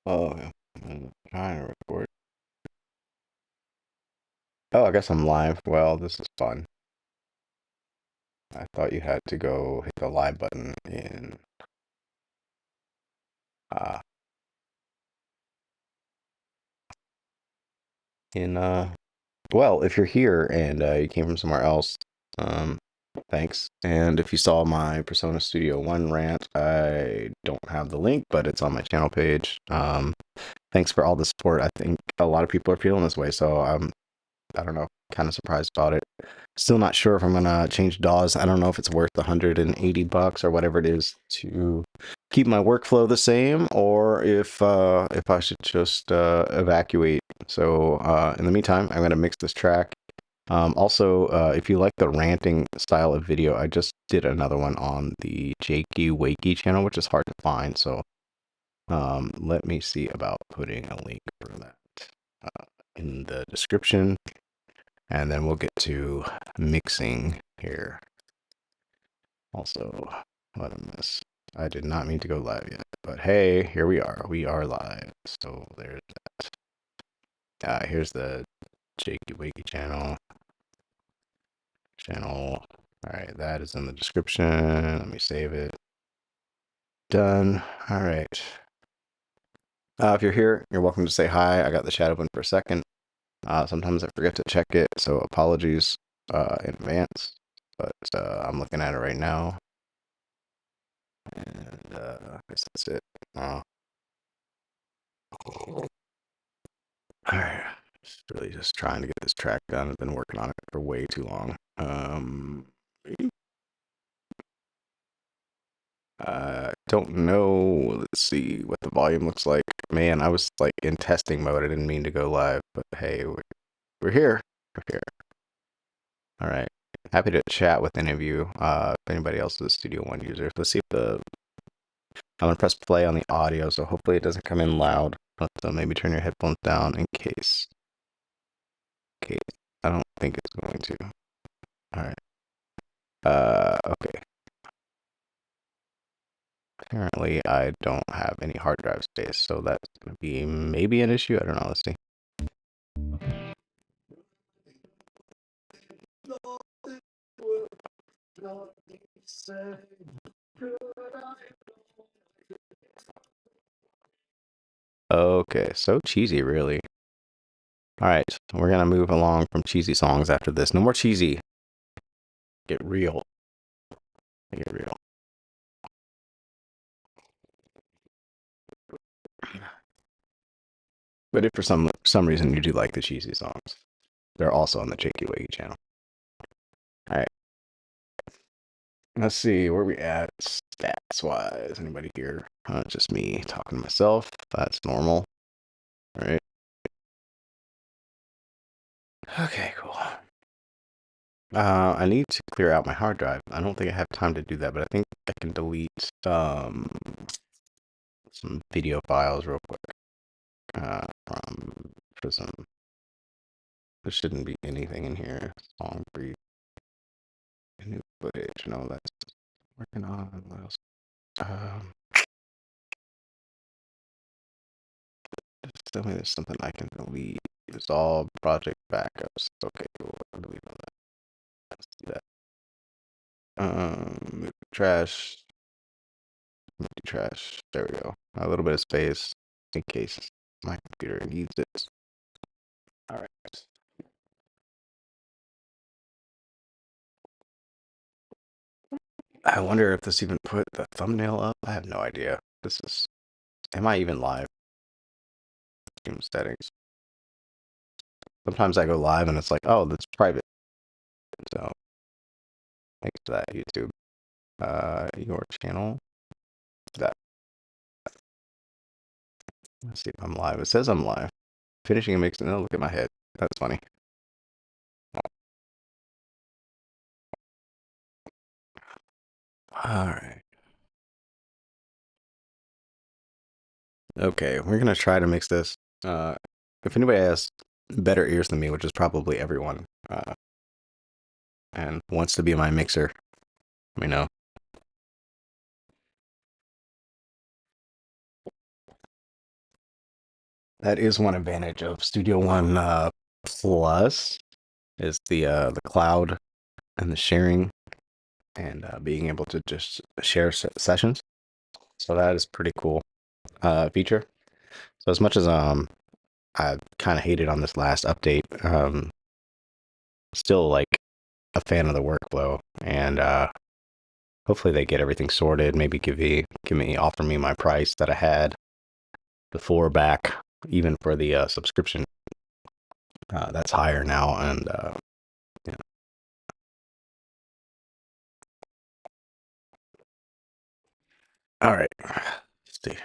Oh, yeah. I'm trying to record. Oh, I guess I'm live. Well, this is fun. I thought you had to go hit the live button uh in well, if you're here and you came from somewhere else, um thanks. And if you saw my Persona Studio 1 rant, I don't have the link, but it's on my channel page. Thanks for all the support. I think a lot of people are feeling this way, so I don't know, kind of surprised about it. Still not sure if I'm gonna change DAWs. I don't know if it's worth 180 bucks or whatever it is to keep my workflow the same, or if I should just evacuate. So in the meantime, I'm gonna mix this track. Also, if you like the ranting style of video, I just did another one on the Jakey Wakey channel, which is hard to find. So let me see about putting a link for that in the description. And then we'll get to mixing here. Also, what a miss. I did not mean to go live yet, but hey, here we are. We are live. So there's that. Here's the Jakey Wakey channel. All right, that is in the description. Let me save it. Done. All right. If you're here, you're welcome to say hi. I got the chat open for a second. Sometimes I forget to check it, so apologies in advance. But I'm looking at it right now. And I guess that's it. All right. Really just trying to get this track done. I've been working on it for way too long. Don't know. Let's see what the volume looks like. Man, I was like in testing mode. I didn't mean to go live, but hey, we're here. We're here. All right. Happy to chat with any of you. If anybody else is a Studio One user. Let's see if I'm gonna press play on the audio, so hopefully it doesn't come in loud. But maybe turn your headphones down in case. Okay, I don't think it's going to. All right. Okay. Apparently, I don't have any hard drive space, so that's gonna be maybe an issue. I don't know. Let's see. Okay, so cheesy, really. All right, we're gonna move along from cheesy songs after this. No more cheesy. Get real. Get real. But if for some reason you do like the cheesy songs, they're also on the Jakey Wakey channel. All right. Let's see where we at stats wise. Anybody here? Just me talking to myself. That's normal. All right. Okay, cool. I need to clear out my hard drive. I don't think I have time to do that, but I think I can delete some video files real quick from Prism. There shouldn't be anything in here. Song brief, new footage, and all that. Working on what else? Um, just tell me there's something I can delete. Resolve project backups. Okay, cool. I'll delete all that. Let's do that. Trash. Trash. There we go. A little bit of space in case my computer needs it. All right. I wonder if this even put the thumbnail up. I have no idea. This is. Am I even live? Stream settings. Sometimes I go live and it's like, oh, that's private. So thanks for that, YouTube. Your channel. That. Let's see if I'm live. It says I'm live. Finishing a mix. No, look at my head. That's funny. All right. Okay, we're gonna try to mix this. If anybody has better ears than me, which is probably everyone, and wants to be my mixer, let me know. That is one advantage of Studio One Plus is the cloud and the sharing and being able to just share sessions. So that is pretty cool feature. So as much as I kind of hated on this last update, still like a fan of the workflow, and hopefully they get everything sorted. Maybe offer me my price that I had before back, even for the subscription. That's higher now, and yeah. All right, let's see.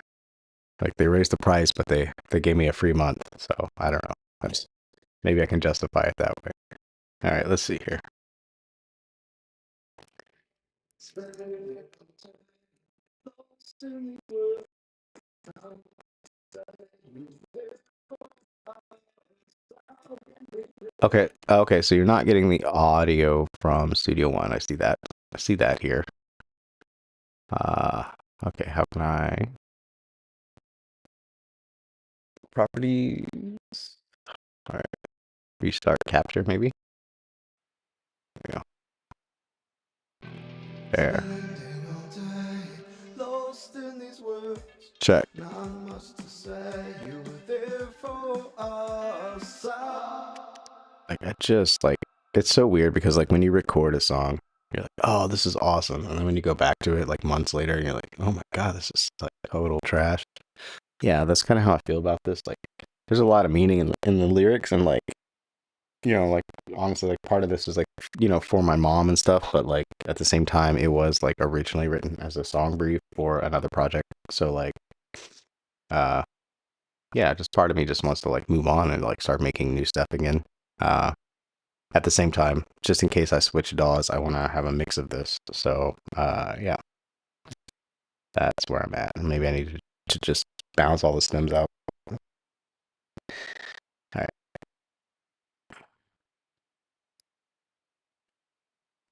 Like they raised the price, but they gave me a free month, so I don't know. Maybe I can justify it that way. All right, let's see here. Okay, so you're not getting the audio from Studio One. I see that. I see that here. Uh, okay, how can I properties? All right, restart capture maybe. There we go. There. Check. Like I just like it's so weird because like when you record a song, you're like, oh, this is awesome, and then when you go back to it like months later, you're like, oh my god, this is like total trash. Yeah, that's kind of how I feel about this. Like, there's a lot of meaning in the lyrics, and like, like honestly, like part of this is like, for my mom and stuff, but like at the same time, it was like originally written as a song brief for another project. So like, uh, yeah, just part of me just wants to like move on and like start making new stuff again. Uh, at the same time, just in case I switch DAWs, I want to have a mix of this. So, yeah, that's where I'm at. Maybe I need to just bounce all the stems out. All right.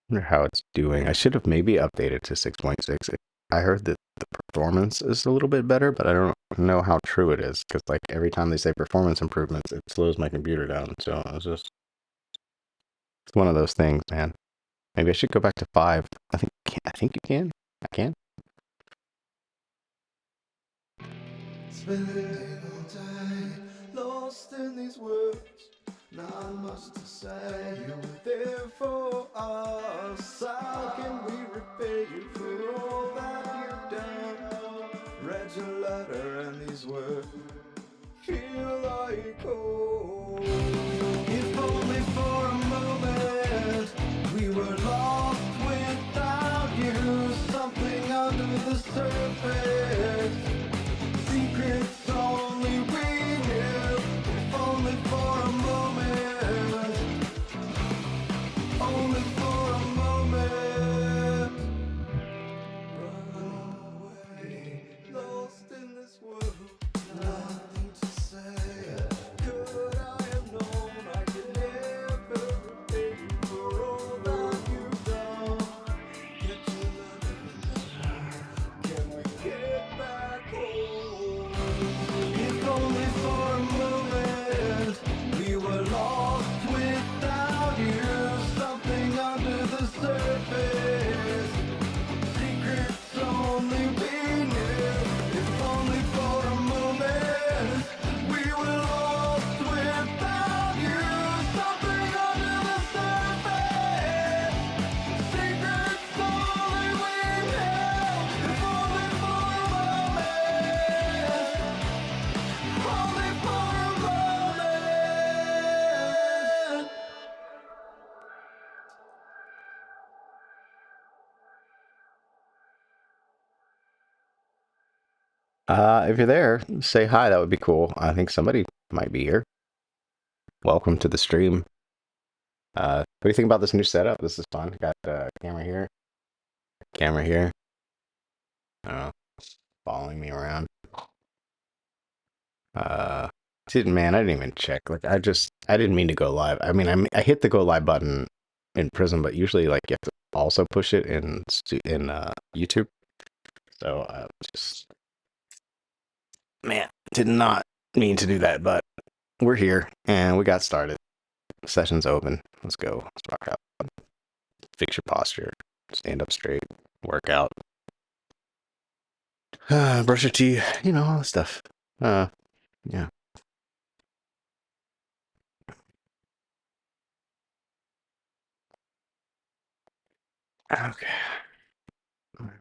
Wonder how it's doing. I should have maybe updated to 6.6. I heard that the performance is a little bit better, but I don't know how true it is because like every time they say performance improvements, it slows my computer down. So it's one of those things, man. Maybe I should go back to 5. I think you can. I can. Spending all day lost in these words. Not much to say. You were there for us. How can we repay you for all that you've done? Read your letter and these words feel like home. If only for a moment we were lost without you. Something under the surface. Secrets only we knew. If only for a moment. Only for a moment. Run away. Lost in this world. Nothing to say. Could I have known I could never repay you for all that you've done? Get your letter. Can we get back home? If only for a moment we were lost without you. Something under the surface. Secrets only we knew. If only for a moment we were lost without you. Something under the surface. Secrets only we knew. If only for a moment. Only for a moment. If you're there, say hi. That would be cool. I think somebody might be here. Welcome to the stream. What do you think about this new setup? This is fun. Got the camera here. Following me around. Man, I didn't even check. Like, I didn't mean to go live. I mean, I hit the go live button in Prism, but usually, like, you have to also push it in YouTube. So, man, did not mean to do that, but we're here and we got started. Session's open. Let's go. Let's rock out. Fix your posture. Stand up straight. Work out. Brush your teeth. You know, all the stuff. Yeah. Okay.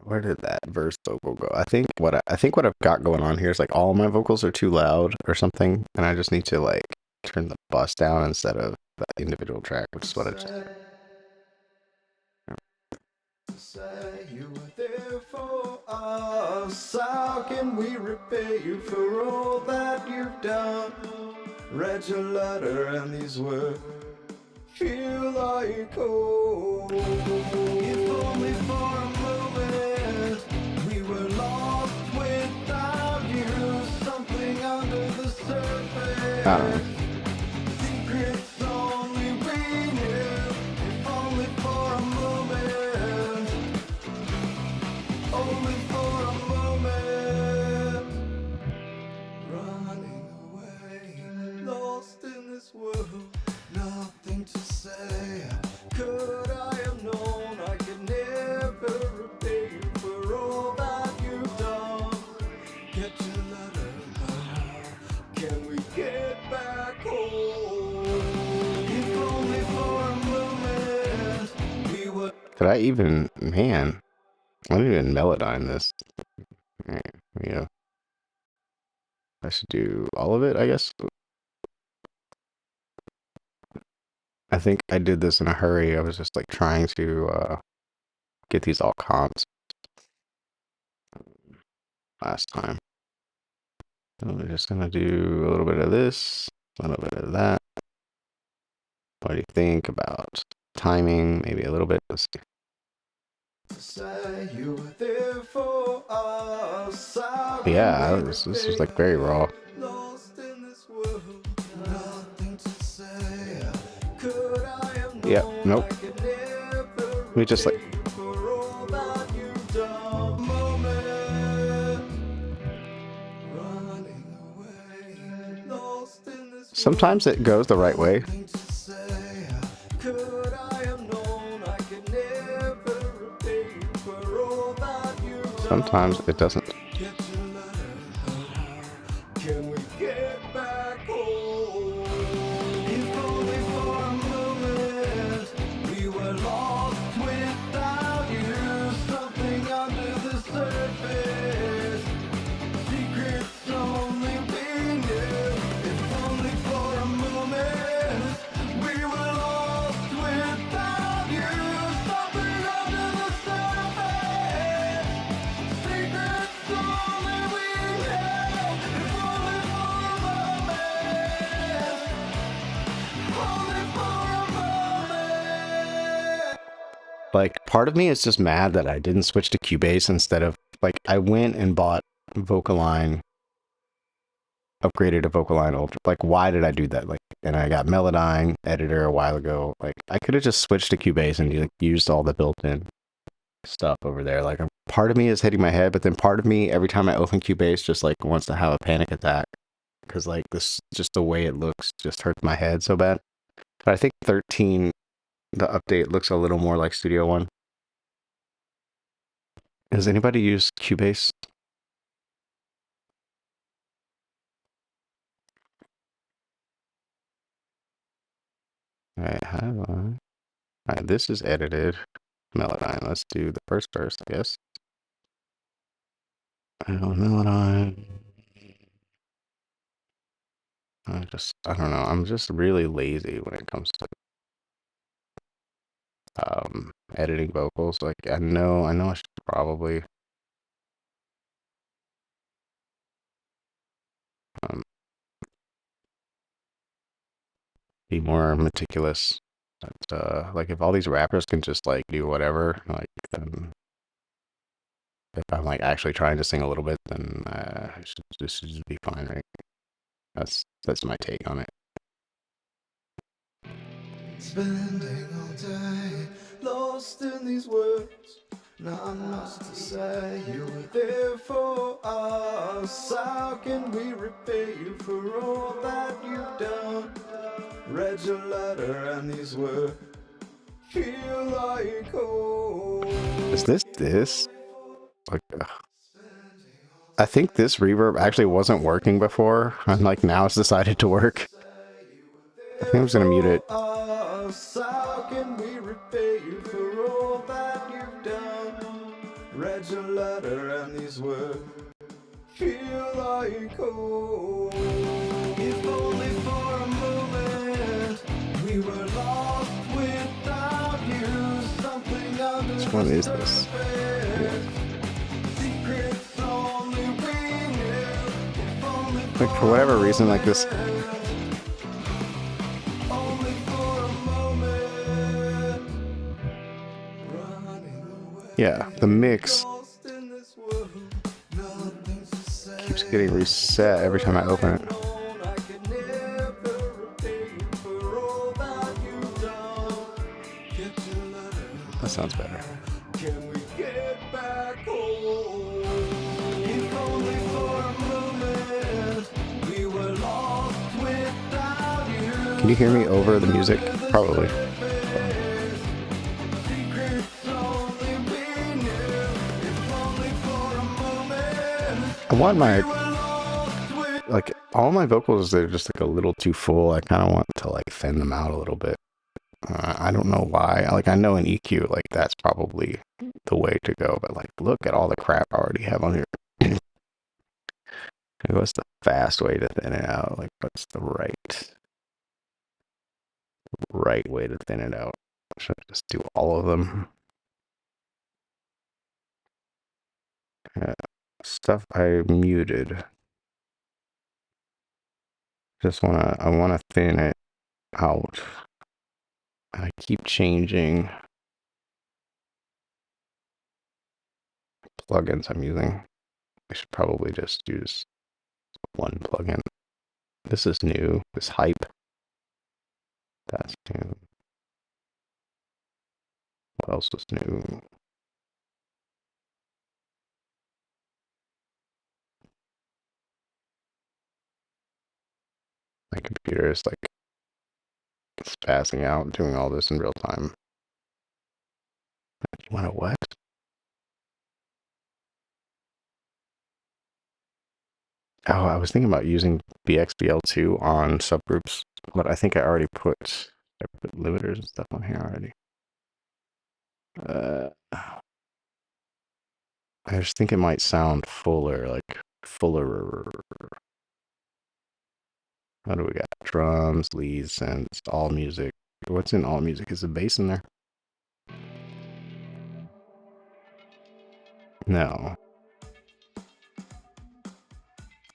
Where did that verse vocal go? I think what I've got going on here is like all my vocals are too loud or something, and I just need to like turn the bus down instead of the individual track, which is what I just did. Say you were there for us. How can we repay you for all that you've done? Read your letter and these words feel like home. If only for a moment we were lost without you. Something under the surface. Secrets only we knew. If only for a moment. Only for a moment. Running away, lost in this world. Nothing to say. Could I have known I could never repay you for all that you've done? Get your letter, but how can we get back home? If only for a moment we were. Did I even, man, I didn't even melodyne this. Yeah. I should do all of it, I guess. I think I did this in a hurry. I was just like trying to get these all comped last time. So we're just gonna do a little bit of this, a little bit of that. What do you think about timing? Maybe a little bit. Let's see. Say you were there for us. Yeah, this was like very raw. Lost in this world, nothing to say. Could I have Yep, known nope. I could never We just like repay you for all that you've done? Moment, running away, lost in this sometimes it goes the right way. nothing to say. Could I have known I could never repay you for all that you've done? Sometimes it doesn't. Get your letter, but how can we get back home? If only for a moment we were lost without you. Something under the surface. Secrets only we knew. If only for a moment we were lost without you. Something under the surface. Secrets only we knew. If only for a moment. Only for a moment. Like part of me is just mad that I didn't switch to Cubase instead of like I went and bought Vocaline, upgraded to Vocaline Ultra. Like why did I do that? Like, and I got Melodyne editor a while ago. Like I could have just switched to Cubase and like used all the built-in stuff over there. Like a part of me is hitting my head, but then part of me every time I open Cubase just like wants to have a panic attack because like this just the way it looks just hurts my head so bad. But I think 13, the update looks a little more like Studio One. Does anybody use Cubase? Alright, how do I? Alright, this is edited. Melodyne. Let's do the first verse, I guess. Melodyne. I don't know. I'm just really lazy when it comes to editing vocals. Like I know I should probably be more meticulous. But like if all these rappers can just like do whatever, like then if I'm like actually trying to sing a little bit, then this should just be fine, right? That's my take on it. Spending all day lost in these words. not much to say. You were there for us. How can we repay you for all that you've done? Read your letter and these words feel like home. Is this? Like, I think this reverb actually wasn't working before, and like now it's decided to work. I think I'm just gonna mute it. How can we repay you for all that you've done? Read your letter and these words feel like home. If only for a moment we were lost without you. Something under Which one is this? Yeah. secrets only we knew. If only Like for whatever reason, like this. only for a moment. Running away. Yeah, the mix Lost in this world. Nothing to say. keeps getting reset every time I open it. I could never repay you for all that you've done. Get your letter. That sounds better. Can we get back home? If only for a moment we were lost without you. Can you hear me over the music? Probably. Secrets only we knew. If only for a moment I want my, we were lost with. like, all my vocals, they're just like a little too full. I kind of want to like thin them out a little bit. I don't know why. Like, I know in EQ, like, that's probably the way to go. But like, look at all the crap I already have on here. What's the fast way to thin it out? Like, what's the right way to thin it out? Should I just do all of them? Stuff I muted. I wanna thin it out. I keep changing plugins I'm using. I should probably just use one plugin. This is new. This hype. That's new. What else is new? My computer is like spazzing out, doing all this in real time. You want to what? Oh, I was thinking about using BXBL2 on subgroups, but I think I put limiters and stuff on here already. I just think it might sound fuller, like fuller. How do we got? Drums, leads, synths, all music. What's in all music? Is the bass in there? No.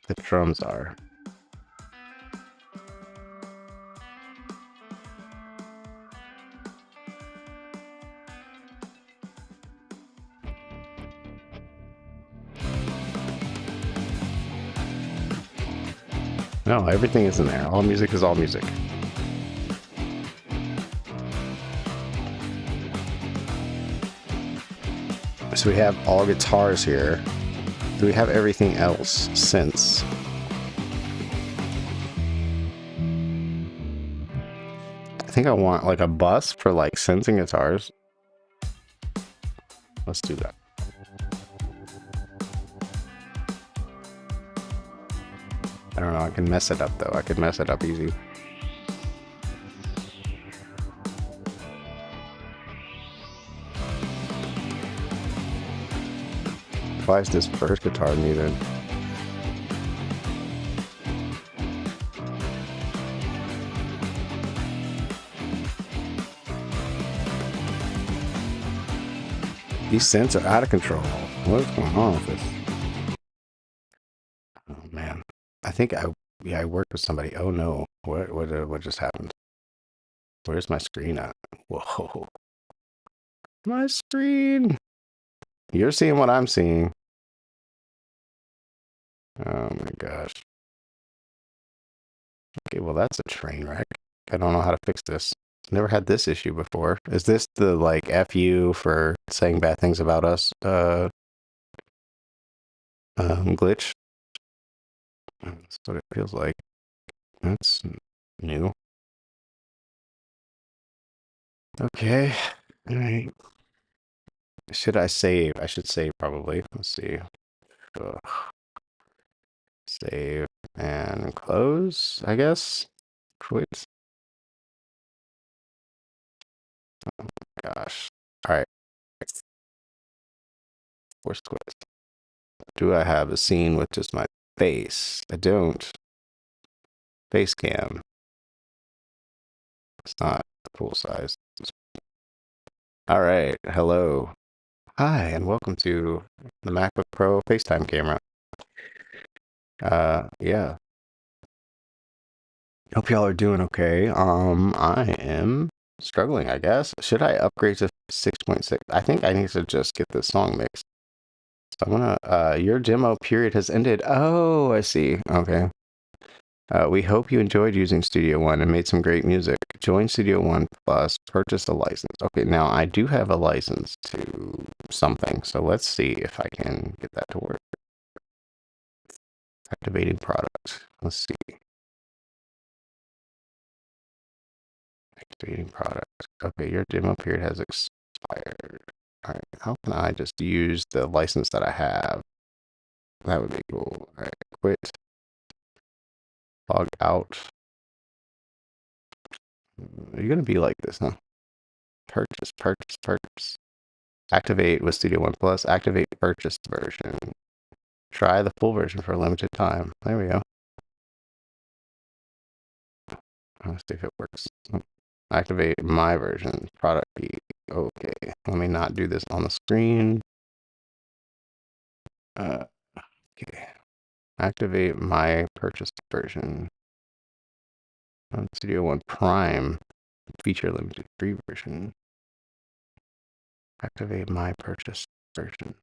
The drums are. No, everything is in there. All music is all music. So we have all guitars here. Do we have everything else since? I think I want like a bus for like synths and guitars. Let's do that. I don't know, I can mess it up though. I could mess it up easy. Why is this first guitar muted? These synths are out of control. What's going on with this? Oh man. I think I worked with somebody. Oh no. What just happened? Where's my screen at? Whoa. My screen. You're seeing what I'm seeing. Oh my gosh. Okay, well that's a train wreck. I don't know how to fix this. Never had this issue before. Is this the like F you for saying bad things about us glitch? That's what it feels like. That's new. Okay. All right. Should I save? I should save probably. Let's see. Ugh. Save and close, I guess. Quit. Oh my gosh. All right. Force quit. Do I have a scene with just my face? I don't. Face cam. It's not full size. All right. Hello. Hi, and welcome to the MacBook Pro FaceTime camera. Yeah. Hope y'all are doing okay. I am struggling, I guess. Should I upgrade to 6.6? I think I need to just get this song mixed. So I'm gonna, your demo period has ended. Oh, I see. Okay. We hope you enjoyed using Studio One and made some great music. Join Studio One Plus, purchase a license. Okay, now I do have a license to something, so let's see if I can get that to work. Activating product. Let's see. Activating product. Okay, your demo period has expired. All right, how can I just use the license that I have? That would be cool. All right, quit. Log out. You're gonna be like this, huh? Purchase, purchase, purchase. Activate with Studio One Plus. Activate purchased version. Try the full version for a limited time. There we go. Let's see if it works. Activate my version. Product key. Okay. Let me not do this on the screen. Okay. Activate my purchased version. On Studio One Prime. Feature limited free version. Activate my purchased version.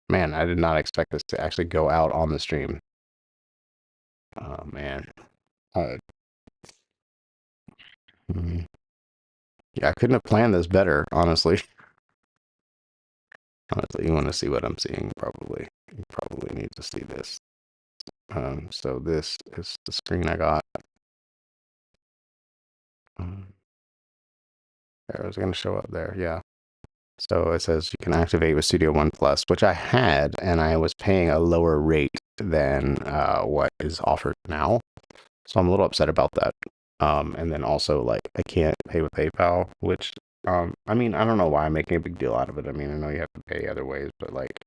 Man, I did not expect this to actually go out on the stream. Oh, man. Uh, yeah, I couldn't have planned this better, honestly. Honestly, you want to see what I'm seeing, probably. You probably need to see this. So this is the screen I got. There, was going to show up there, yeah. So it says you can activate with Studio One Plus, which I had, and I was paying a lower rate than what is offered now. So I'm a little upset about that. And then also, like, I can't pay with PayPal, which, I mean, I don't know why I'm making a big deal out of it. I mean, I know you have to pay other ways, but, like,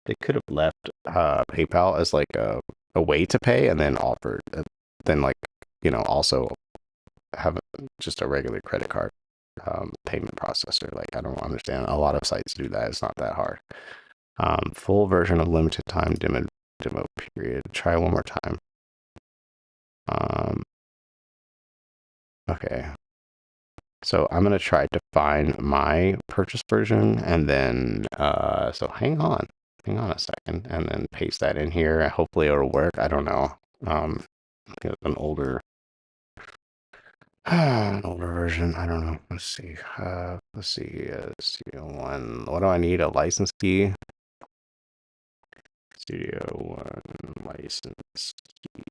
they could have left PayPal as, like, a way to pay and then offered, then, like, you know, also have just a regular credit card payment processor. Like, I don't understand. A lot of sites do that. It's not that hard. Full version of limited time demo period. Try one more time. Okay. So I'm going to try to find my purchase version and then, so hang on a second and then paste that in here. Hopefully it'll work. I don't know. An older, an older version. I don't know. Let's see. Studio One. What do I need? A license key? Studio One license key.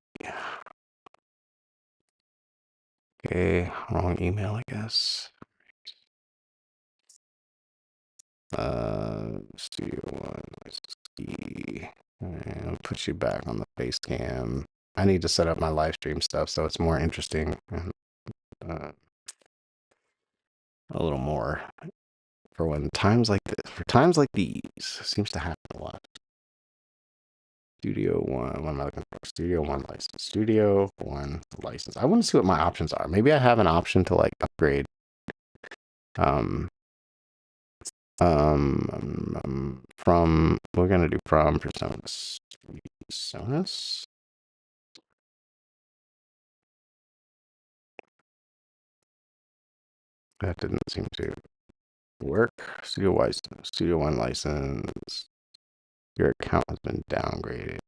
Okay, wrong email, I guess. Studio One license key. And I'll put you back on the face cam. I need to set up my live stream stuff so it's more interesting. A little more for when times like this, for times like these, seems to happen a lot. Studio One, what am I looking for? Studio One license. Studio One license. I want to see what my options are. Maybe I have an option to like upgrade. From we're gonna do from personas. Personas. That didn't seem to work. Studio One license. Your account has been downgraded.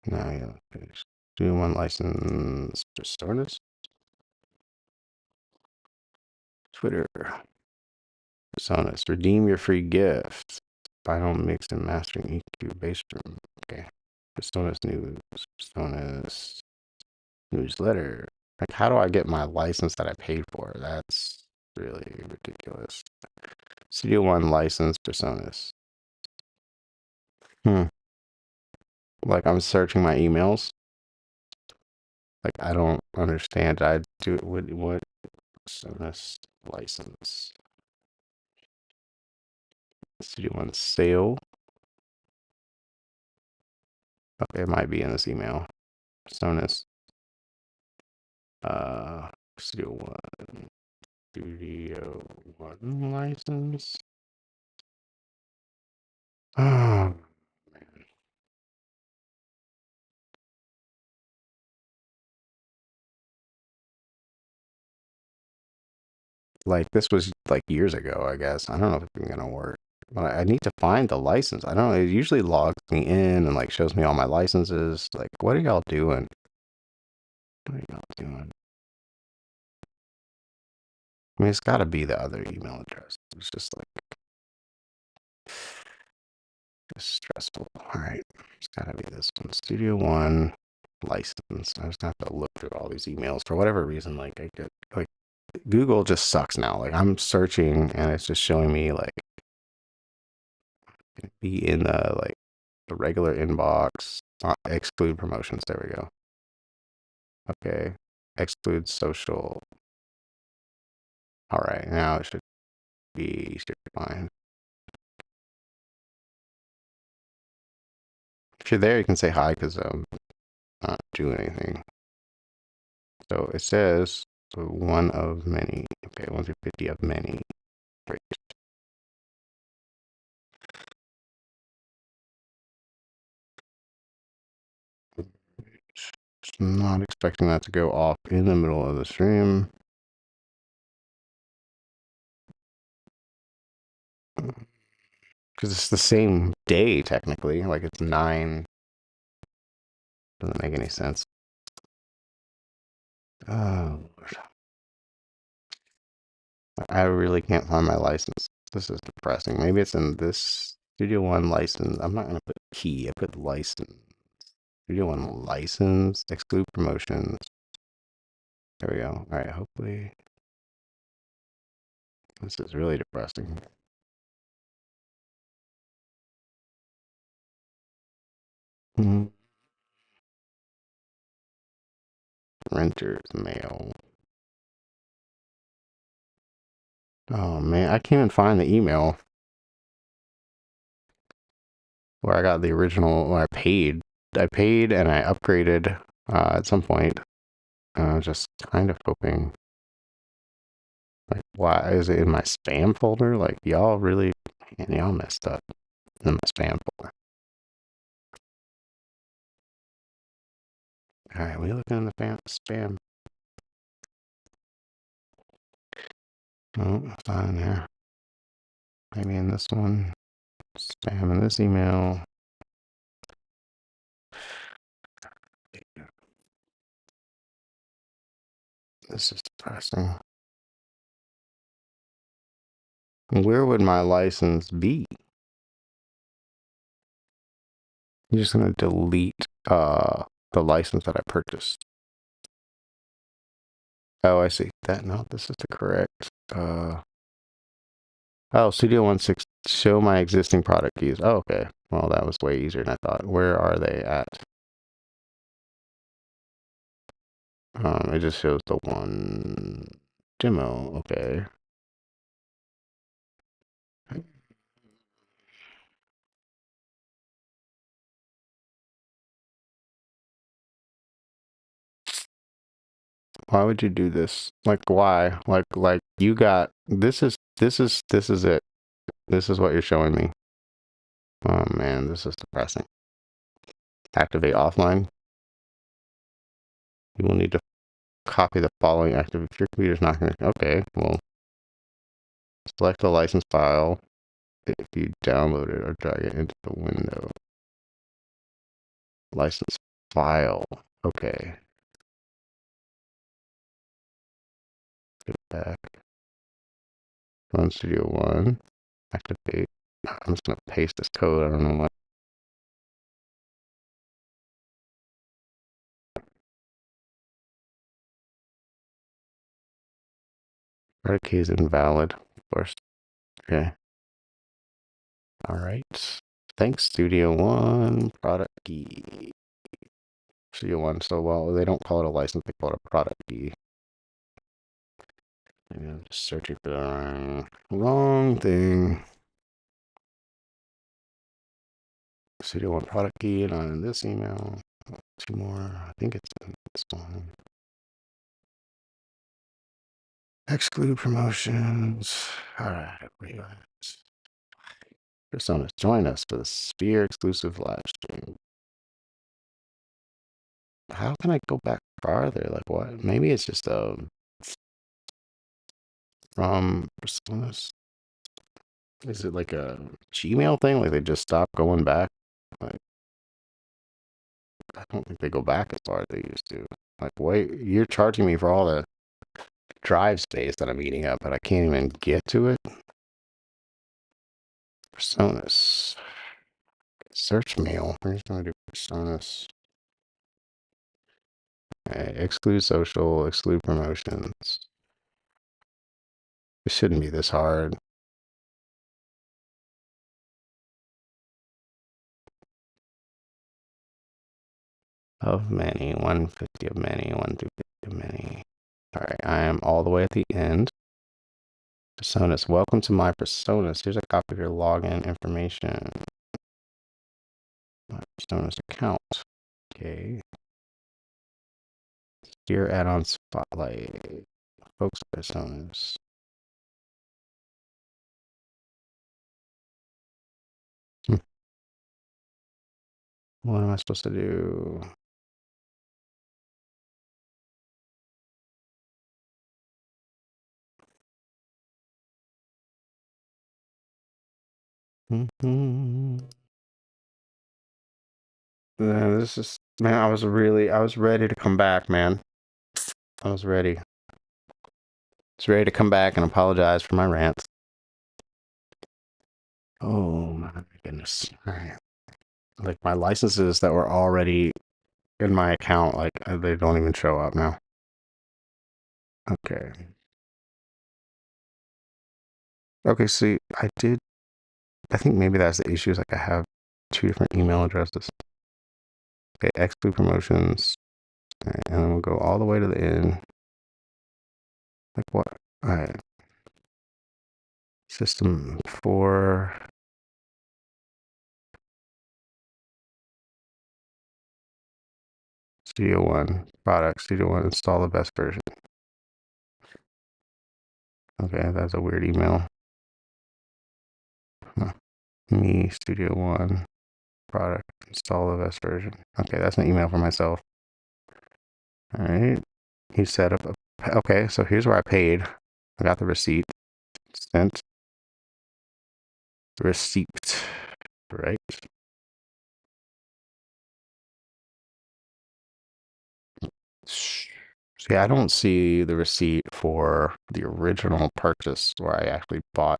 Now you finish. Studio One license. Personas. Twitter. Personas. Redeem your free gift. Final mixed and mastering EQ base room. Okay. Personas news. Personas newsletter. Like, how do I get my license that I paid for? That's really ridiculous. Studio One license personas. Like, I'm searching my emails. Like, I don't understand. I do it with what personas license. Studio One sale. Okay, it might be in this email. Personas. Studio One. Studio One license. Oh, like this was like years ago, I guess. I don't know if it's even gonna work. But I need to find the license. I don't know. It usually logs me in and like shows me all my licenses. Like, what are y'all doing? What are y'all doing? I mean, it's got to be the other email address. It's just like it's stressful. All right, it's got to be this one. Studio One license. I just have to look through all these emails for whatever reason. Like, I get like Google just sucks now. Like, I'm searching and it's just showing me like be in the like the regular inbox. Exclude promotions. There we go. Okay. Exclude social. All right. Now it should be fine. If you're there, you can say hi because I'm not doing anything. So it says one of many. Okay, 1 through 50 of many. Great. Just not expecting that to go off in the middle of the stream. Because it's the same day, technically. Like it's 9. Doesn't make any sense. Oh, I really can't find my license. This is depressing. Maybe it's in this Studio One license. I'm not going to put key. I put license. Studio One license. Exclude promotions. There we go. All right. Hopefully. This is really depressing. Renter's mail. Oh man, I can't even find the email where I got the original. When I paid. I paid and I upgraded at some point. Just kind of hoping. Like, why is it in my spam folder? Like, y'all really, man, y'all messed up in my spam folder. All right, we looking in the spam. Oh, it's not in there. Maybe in this one. Spam in this email. This is depressing. Where would my license be? I'm just gonna delete the license that I purchased. Oh, I see. That no, this is the correct. Oh, Studio One 6. Show my existing product keys. Oh, okay. Well, that was way easier than I thought. Where are they at? It just shows the one demo. Okay. Why would you do this? Like, why? Like you got this is it. This is what you're showing me. Oh man, this is depressing. Activate offline. You will need to copy the following active. If your computer's not going to. Okay, well, select the license file. If you download it or drag it into the window. License file. Okay. Go back. Run Studio One. Activate. I'm just gonna paste this code. I don't know what. Product key is invalid, of course. Okay. All right. Thanks, Studio One. Product key. Studio One. So, well, they don't call it a license, they call it a product key. Maybe I'm just searching for the wrong thing. Studio One product key, not in this email. Two more. I think it's in this one. Exclude promotions. All right, wait. Personas, join us for the Sphere exclusive live stream. How can I go back farther? Like what? Maybe it's just from Personas. Is it like a Gmail thing? Like they just stop going back? Like I don't think they go back as far as they used to. Like wait, you're charging me for all the drive space that I'm eating up, but I can't even get to it. Personas. Search mail. We're just gonna do personas. Okay, exclude social, exclude promotions. It shouldn't be this hard. Of many, 150 of many, 150 of many. All right, I am all the way at the end. Personas, welcome to my personas. Here's a copy of your login information. My personas account. Okay. Here add-on spotlight. Folks personas. What am I supposed to do? This is, man, I was ready to come back, man. I was ready. I was ready to come back and apologize for my rants. Oh my goodness. All right. Like my licenses that were already in my account, like they don't even show up now. Okay. Okay, see, I think maybe that's the issue is like I have two different email addresses. Okay, exclude promotions. All right, and then we'll go all the way to the end. Like what? All right. System 4. Studio One product. Studio One install the best version. Okay, that's a weird email. Huh. Me, Studio One product. Install the best version. Okay, that's an email for myself. All right. You set up a. Okay, so here's where I paid. I got the receipt. Sent. Receipt. Right. See, I don't see the receipt for the original purchase where I actually bought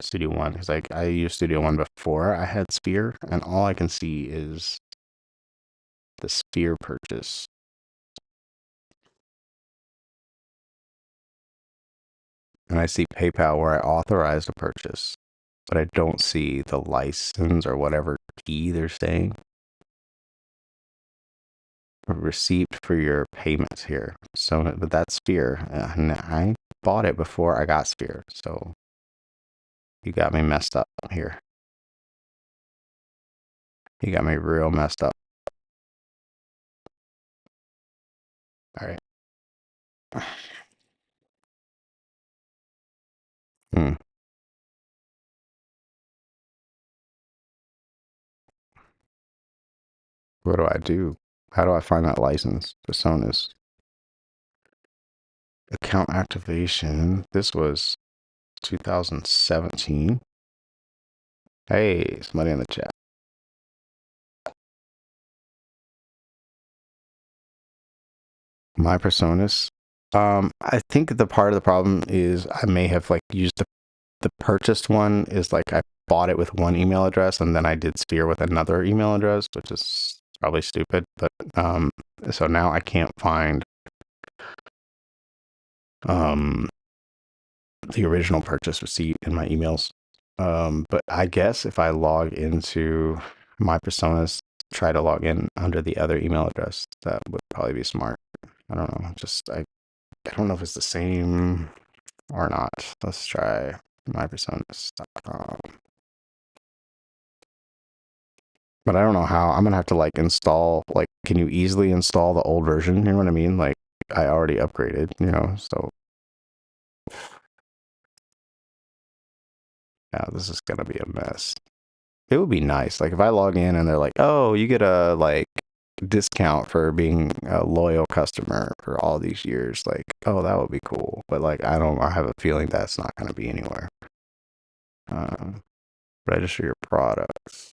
Studio One because I used Studio One before I had Sphere, and all I can see is the Sphere purchase. And I see PayPal where I authorized a purchase, but I don't see the license or whatever key they're saying. A receipt for your payments here. So, but that's Sphere. And I bought it before I got Sphere, so you got me messed up here. You got me real messed up. All right. Hmm. What do I do? How do I find that license? Personas. Account activation. This was 2017. Hey, somebody in the chat. My personas. I think the part of the problem is I may have like used the purchased one is like I bought it with one email address and then I did Sphere with another email address, which is probably stupid. But so now I can't find um the original purchase receipt in my emails. But I guess if I log into my personas, try to log in under the other email address, that would probably be smart. I don't know. I don't know if it's the same or not. Let's try mypersonas.com. But I don't know how. I'm gonna have to like install. Like, can you easily install the old version? You know what I mean? Like, I already upgraded. So yeah, this is gonna be a mess. It would be nice. Like if I log in and they're like, "Oh, you get a like discount for being a loyal customer for all these years." Like, oh, that would be cool. But like, I don't. I have a feeling that's not going to be anywhere. Um, Register your products.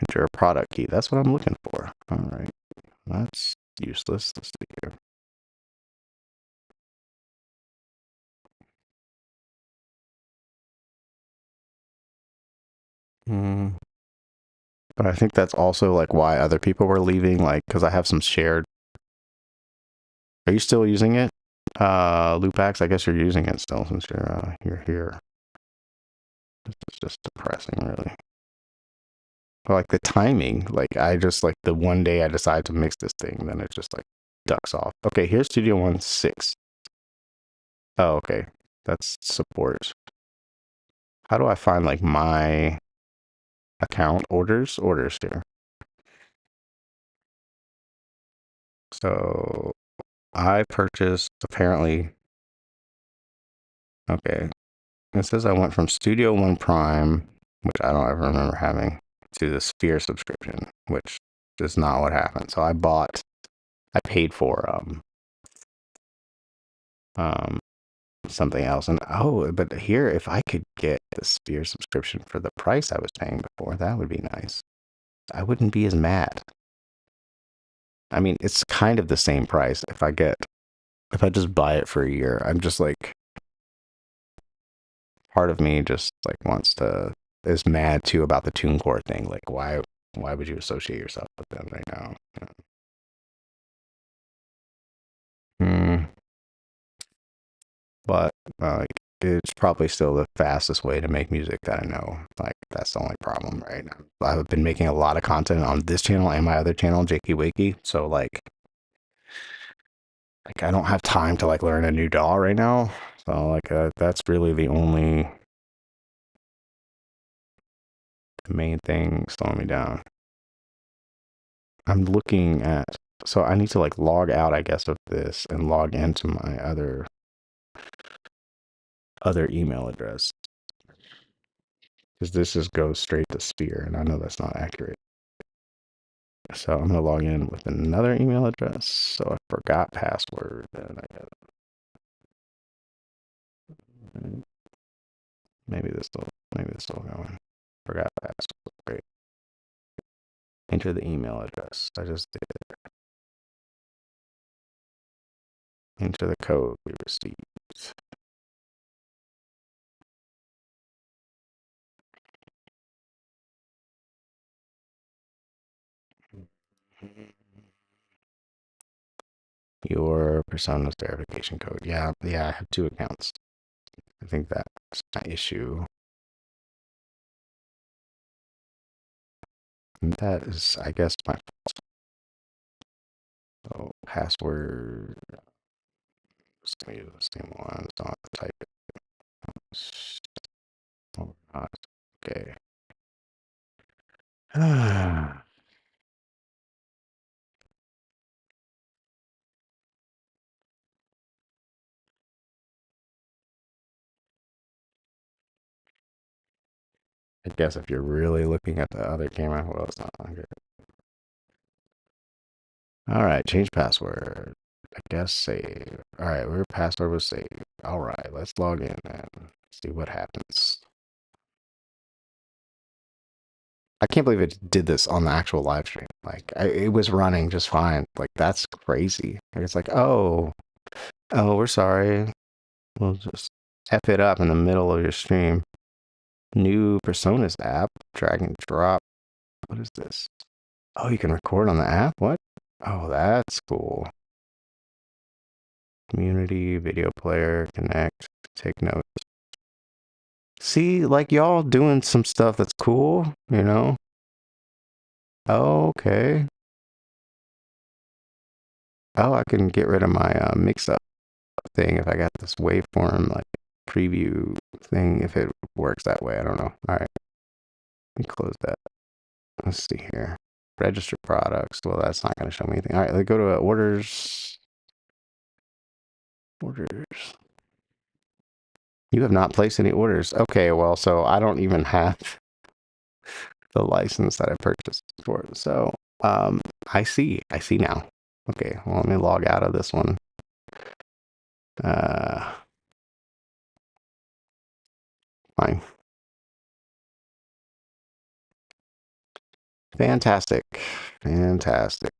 Enter a product key. That's what I'm looking for. All right, that's useless. Let's see here. Hmm. But I think that's also like why other people were leaving. Like, because I have some shared. Are you still using it? Loopax, I guess you're using it still since you're here. It's just depressing, really. But like the timing, like I just like the one day I decide to mix this thing, then it just like ducks off. Okay, here's Studio One 6. Oh, okay. That's support. How do I find like my account orders here? So I purchased apparently. Okay, it says I went from Studio One Prime, which I don't ever remember having, to the Sphere subscription, which is not what happened. So I paid for um something else, and oh, but here if I could get the Sphere subscription for the price I was paying before, that would be nice. I wouldn't be as mad. I mean, it's kind of the same price if I just buy it for a year. I'm just like part of me just like wants to is mad too about the TuneCore thing. Like why would you associate yourself with them right now? Hmm. But like it's probably still the fastest way to make music that I know. Like that's the only problem, right? I've been making a lot of content on this channel and my other channel, Jakey Wakey. So like I don't have time to like learn a new DAW right now. So like that's really the main thing slowing me down. I'm looking at so I need to like log out, I guess, of this and log into my other email address because this just goes straight to Sphere, and I know that's not accurate. So I'm gonna log in with another email address. So I forgot password, and I got maybe this still going. Forgot password. Great. Enter the email address. I just did. Enter the code we received. Your persona's verification code. Yeah, I have two accounts. I think that's my issue. And that is, I guess, my fault. So password. Just gonna use the same one. So I have to type it. Oh, not. Okay. I guess if you're really looking at the other camera, well, it's not good. All right, change password. I guess save. All right, your password was saved. All right, let's log in and see what happens. I can't believe it did this on the actual live stream. Like, it was running just fine. Like, that's crazy. Like, it's like, oh, we're sorry. We'll just F it up in the middle of your stream. New Personas app, drag and drop. What is this? Oh, you can record on the app? What? Oh, that's cool. Community, video player, connect, take notes. See, like y'all doing some stuff that's cool, you know? Oh, okay. Oh, I can get rid of my mix up thing if I got this waveform like preview thing, if it works that way. I don't know. All right, let me close that. Let's see here. Register products. Well, that's not going to show me anything. All right, let's go to orders. Orders. You have not placed any orders. Okay, well, so I don't even have the license that I purchased for it. So, I see now. Okay, well, let me log out of this one. Fine. Fantastic. Fantastic.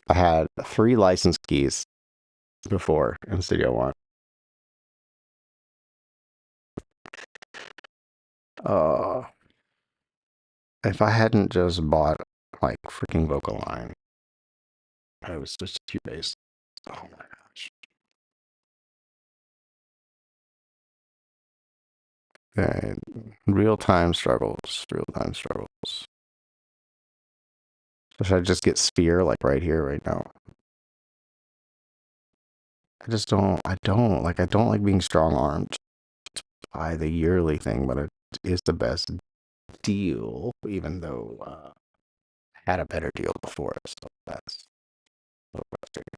I had 3 license keys before in Studio One. If I hadn't just bought like freaking vocal line, I was just Cubase. Oh my gosh. Okay. Real time struggles. Real time struggles. So should I just get Sphere like right here, right now? I don't like being strong armed by the yearly thing, but it is the best deal, even though I had a better deal before, so that's a little frustrating.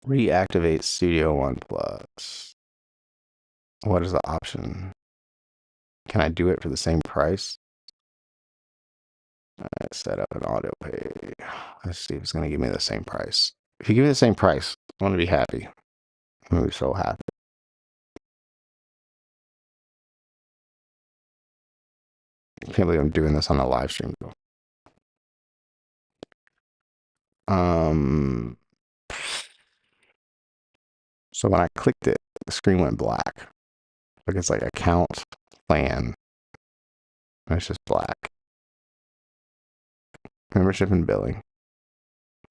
Reactivate Studio One Plus. What is the option? Can I do it for the same price? Set up an auto pay. Let's see if it's going to give me the same price. If you give me the same price, I'm going to be happy. I'm going to be so happy. I can't believe I'm doing this on a live stream though. So when I clicked it, the screen went black. Like it's like account plan. And it's just black. Membership and billing.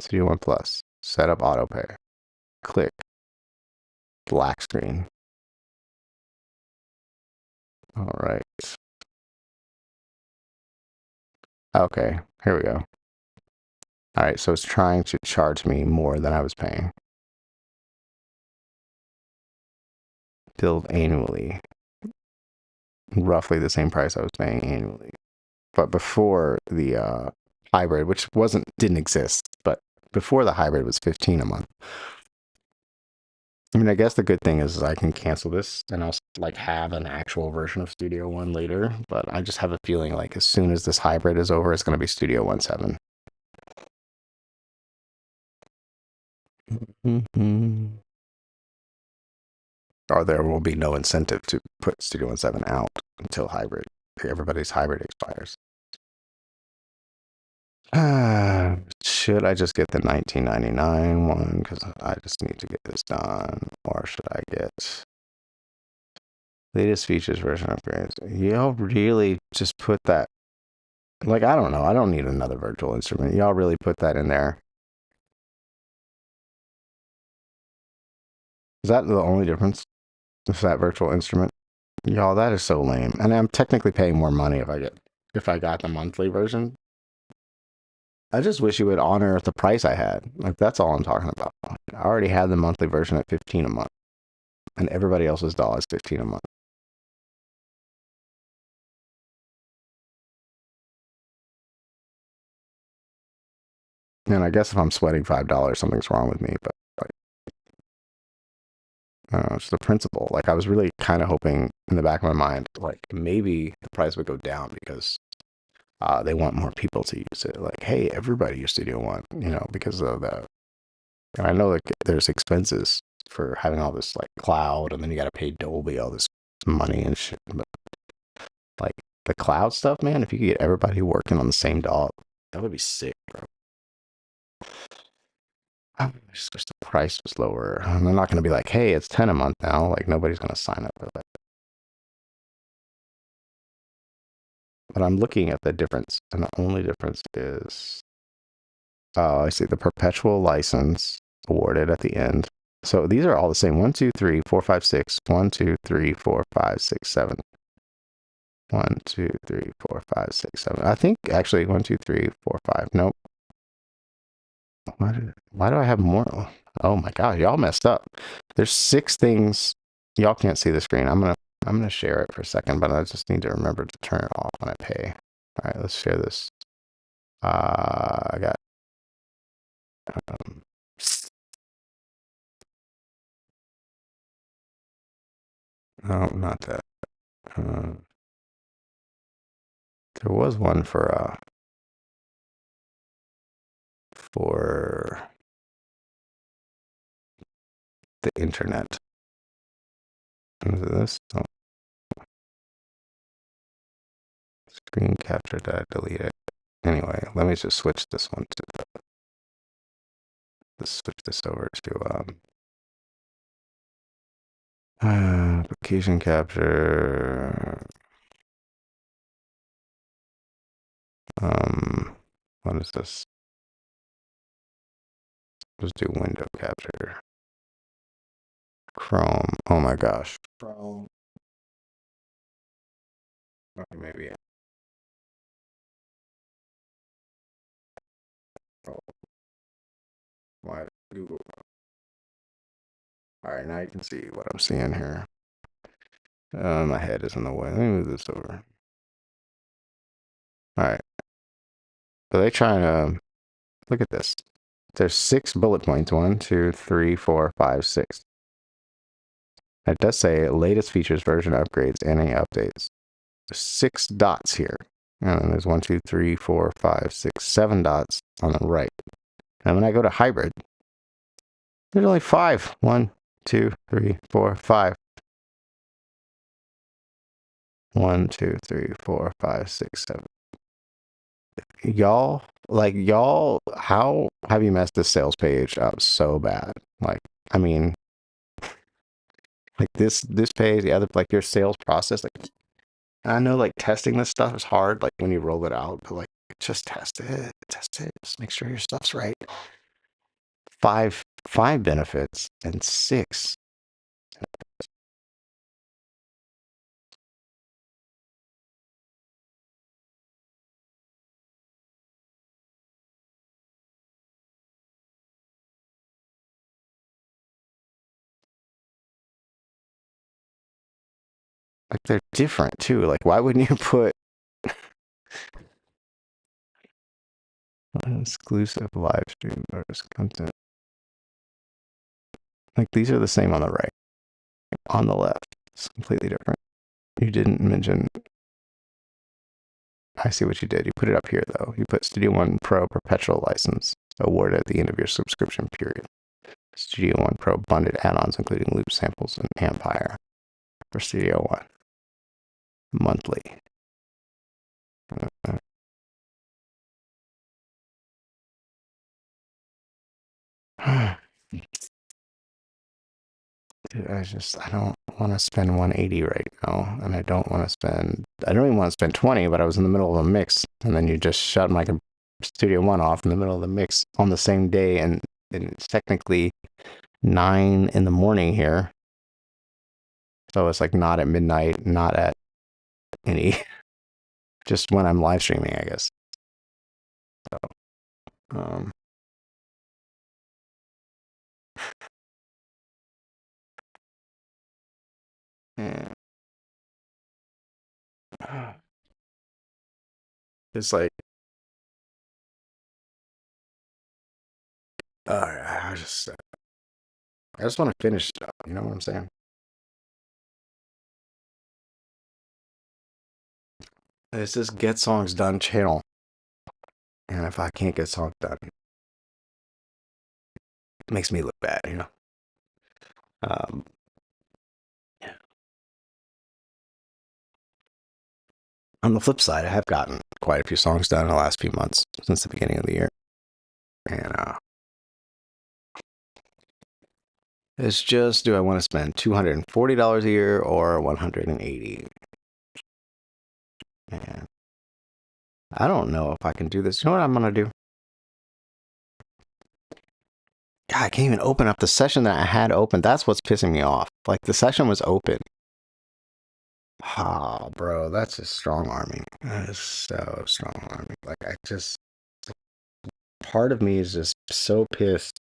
Studio One Plus. Set up auto pay. Click. Black screen. All right. Okay, here we go. All right, so it's trying to charge me more than I was paying. Billed annually. Roughly the same price I was paying annually. But before the hybrid, which didn't exist, but before the hybrid was 15 a month. I mean, I guess the good thing is I can cancel this and I'll like have an actual version of Studio One later, but I just have a feeling like as soon as this hybrid is over, it's going to be Studio One 7. Or there will be no incentive to put Studio One 7 out until hybrid. Everybody's hybrid expires. Should I just get the 1999 one? Because I just need to get this done. Or should I get latest features version upgrades? Y'all really just put that. Like, I don't know. I don't need another virtual instrument. Y'all really put that in there. Is that the only difference? Is that virtual instrument? Y'all, that is so lame. And I'm technically paying more money if I got the monthly version. I just wish you would honor the price I had. Like, that's all I'm talking about. I already had the monthly version at 15 a month. And everybody else's doll is 15 a month. And I guess if I'm sweating $5, something's wrong with me. But like, I don't know, it's the principle. Like, I was really kind of hoping in the back of my mind, like maybe the price would go down because they want more people to use it. Like, hey, everybody use Studio One, you know, because of the. And I know like there's expenses for having all this like cloud, and then you got to pay Dolby, all this money and shit. But like the cloud stuff, man, if you could get everybody working on the same dog, that would be sick, bro. I just wish the price was lower. And they're not going to be like, hey, it's 10 a month now. Like nobody's going to sign up for that. But I'm looking at the difference, and the only difference is, oh, I see the perpetual license awarded at the end. So these are all the same. 1, 2, 3, 4, 5, 6. 1, 2, 3, 4, 5, 6, 7. 1, 2, 3, 4, 5, 6, 7. I think actually 1, 2, 3, 4, 5. Nope. Why do I have more? Oh my god, y'all messed up. There's 6 things. Y'all can't see the screen. I'm gonna share it for a second, but I just need to remember to turn it off when I pay. All right, let's share this. I got um, no, not that. Uh, there was one for the internet. Is it this? Oh, screen capture. Did I delete it? Anyway, let me just switch this one to let's switch this over to application capture. What is this? Let's do window capture. Chrome. Oh my gosh. Chrome. Okay, maybe. Oh, why Google? All right, now you can see what I'm seeing here. My head is in the way. Let me move this over. All right. So they trying to look at this. There's 6 bullet points. 1, 2, 3, 4, 5, 6. It does say latest features, version upgrades, and any updates. There's 6 dots here. And then there's 1, 2, 3, 4, 5, 6, 7 dots on the right. And when I go to hybrid, there's only 5. 1, 2, 3, 4, 5. 1, 2, 3, 4, 5, 6, 7. Y'all, how have you messed this sales page up so bad? Like, I mean, like this page, the other, like your sales process, like I know like testing this stuff is hard, like when you roll it out, but like just test it, just make sure your stuff's right. 5 benefits and 6. Like they're different too. Like why wouldn't you put exclusive live stream bonus content? Like these are the same on the right. On the left, it's completely different. You didn't mention. I see what you did. You put it up here though. You put Studio One Pro perpetual license awarded at the end of your subscription period. Studio One Pro bundled add-ons including loop samples and Empire for Studio One monthly. Dude, I don't want to spend 180 right now, and I don't even want to spend 20, but I was in the middle of a mix, and then you just shut my Studio One off in the middle of the mix on the same day, and it's technically 9 in the morning here. So it's like not at midnight, not at any, just when I'm live streaming, I guess. So, yeah. It's like, I just want to finish stuff. You know what I'm saying? It's this Get Songs Done channel. And if I can't get songs done, it makes me look bad, you know? Um, On the flip side, I have gotten quite a few songs done in the last few months since the beginning of the year. And it's just, do I want to spend $240 a year or 180? And I don't know if I can do this. You know what I'm gonna do? God, I can't even open up the session that I had open. That's what's pissing me off. Like the session was open. Ah, bro, that's just strong arming. That is so strong arming. Like I just, part of me is just so pissed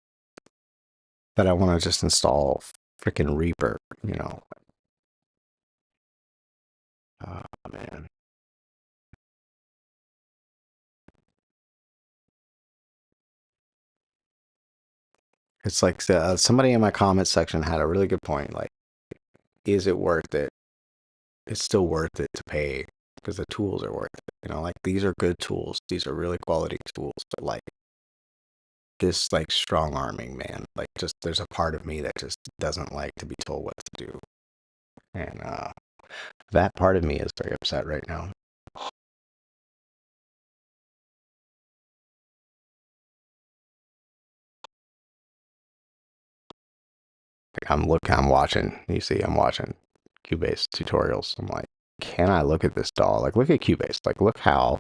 that I want to just install freaking Reaper. You know? Oh man. It's like somebody in my comment section had a really good point. Like, is it worth it? It's still worth it to pay because the tools are worth it. You know, like these are good tools. These are really quality tools. But like this, like strong arming, man. Like just there's a part of me that just doesn't like to be told what to do, and that part of me is very upset right now. Like I'm watching. You see, I'm watching Cubase tutorials. I'm like, can I look at this doll? Like, look at Cubase. Like, look how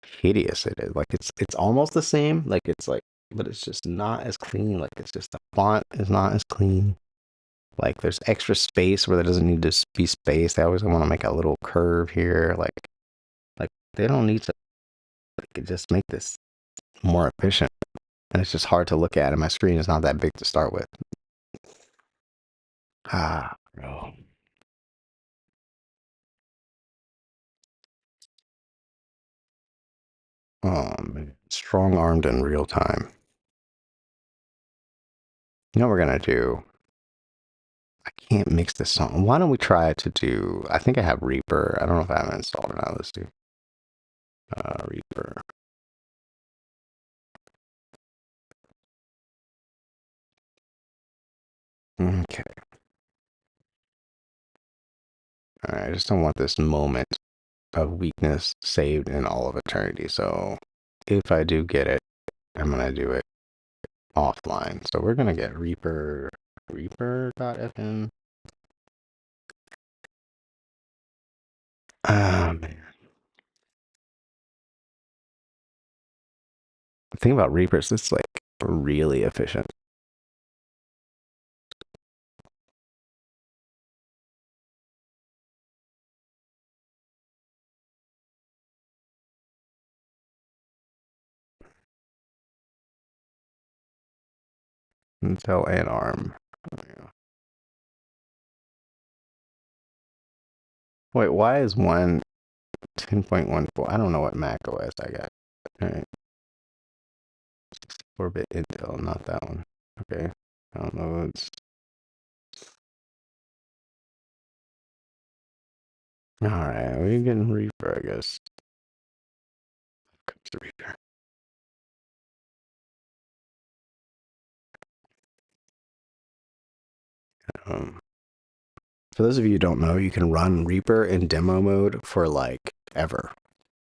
hideous it is. Like it's almost the same. Like it's like, but it's just not as clean. Like it's just the font is not as clean. Like there's extra space where there doesn't need to be space. They always want to make a little curve here. Like they don't need to like, just make this more efficient. And it's just hard to look at. And my screen is not that big to start with. Ah, bro. Man. Strong armed in real time. You know what we're gonna do? I can't mix this song. Why don't we try to do? I think I have Reaper. I don't know if I have it installed or not. Let's do Reaper. Okay. All right. I just don't want this moment of weakness saved in all of eternity. So if I do get it, I'm gonna do it offline. So we're gonna get Reaper.fm. Ah man. The thing about Reaper is it's like really efficient. Intel and ARM. Wait, why is one 10.14? I don't know what Mac OS I got. All right. 4-bit Intel, not that one. Okay. I don't know. It's all right. We're getting Reaper, I guess. Comes to Reaper. Um, for those of you who don't know, you can run Reaper in demo mode for like ever.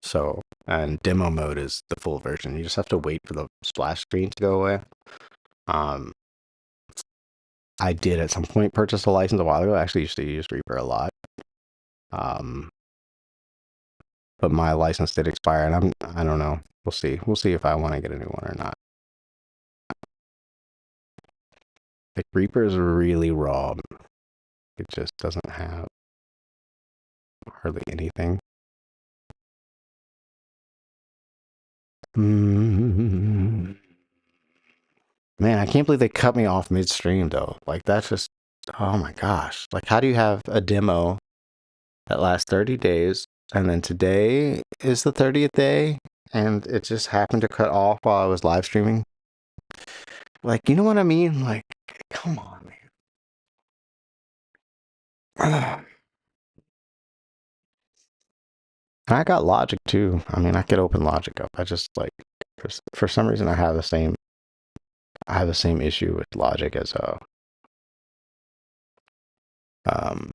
So, and demo mode is the full version. You just have to wait for the splash screen to go away. Um, I did at some point purchase a license a while ago. I actually used to use Reaper a lot. Um, but my license did expire, and I don't know. We'll see. We'll see if I want to get a new one or not. Like Reaper is really raw. It just doesn't have hardly anything. Man, I can't believe they cut me off midstream though. Like that's just, oh my gosh. Like how do you have a demo that lasts 30 days and then today is the 30th day and it just happened to cut off while I was live streaming? Like, you know what I mean? Like, come on, man. And I got Logic too. I mean, I could open Logic up. I just like for some reason I have the same issue with Logic as um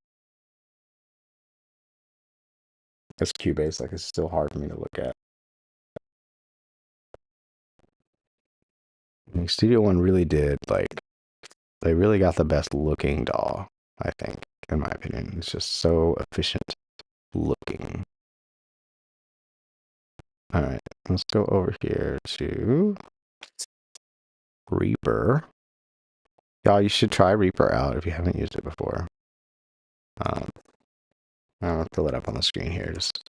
It's Cubase, like it's still hard for me to look at. I mean, Studio One really did like they really got the best looking DAW, I think, in my opinion. It's just so efficient looking. All right, let's go over here to Reaper. Y'all, you should try Reaper out if you haven't used it before. I'll fill it up on the screen here. Just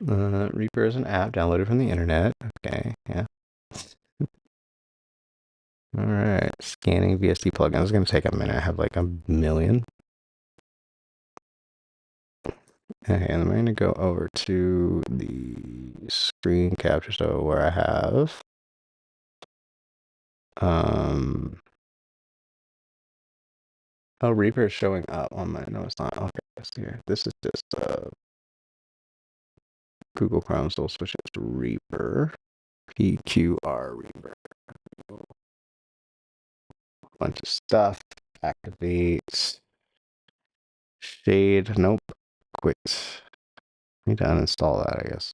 Reaper is an app downloaded from the internet. Okay, yeah. All right, scanning VST plugin. It's going to take a minute. I have like a million. Okay, and I'm going to go over to the screen capture, so where I have oh, Reaper is showing up on my, no, it's not. Okay, let's see here. This is just Google Chrome, so we'll switch it to Reaper. PQR Reaper. Bunch of stuff. Activate. Shade. Nope. Quit. Need to uninstall that, I guess.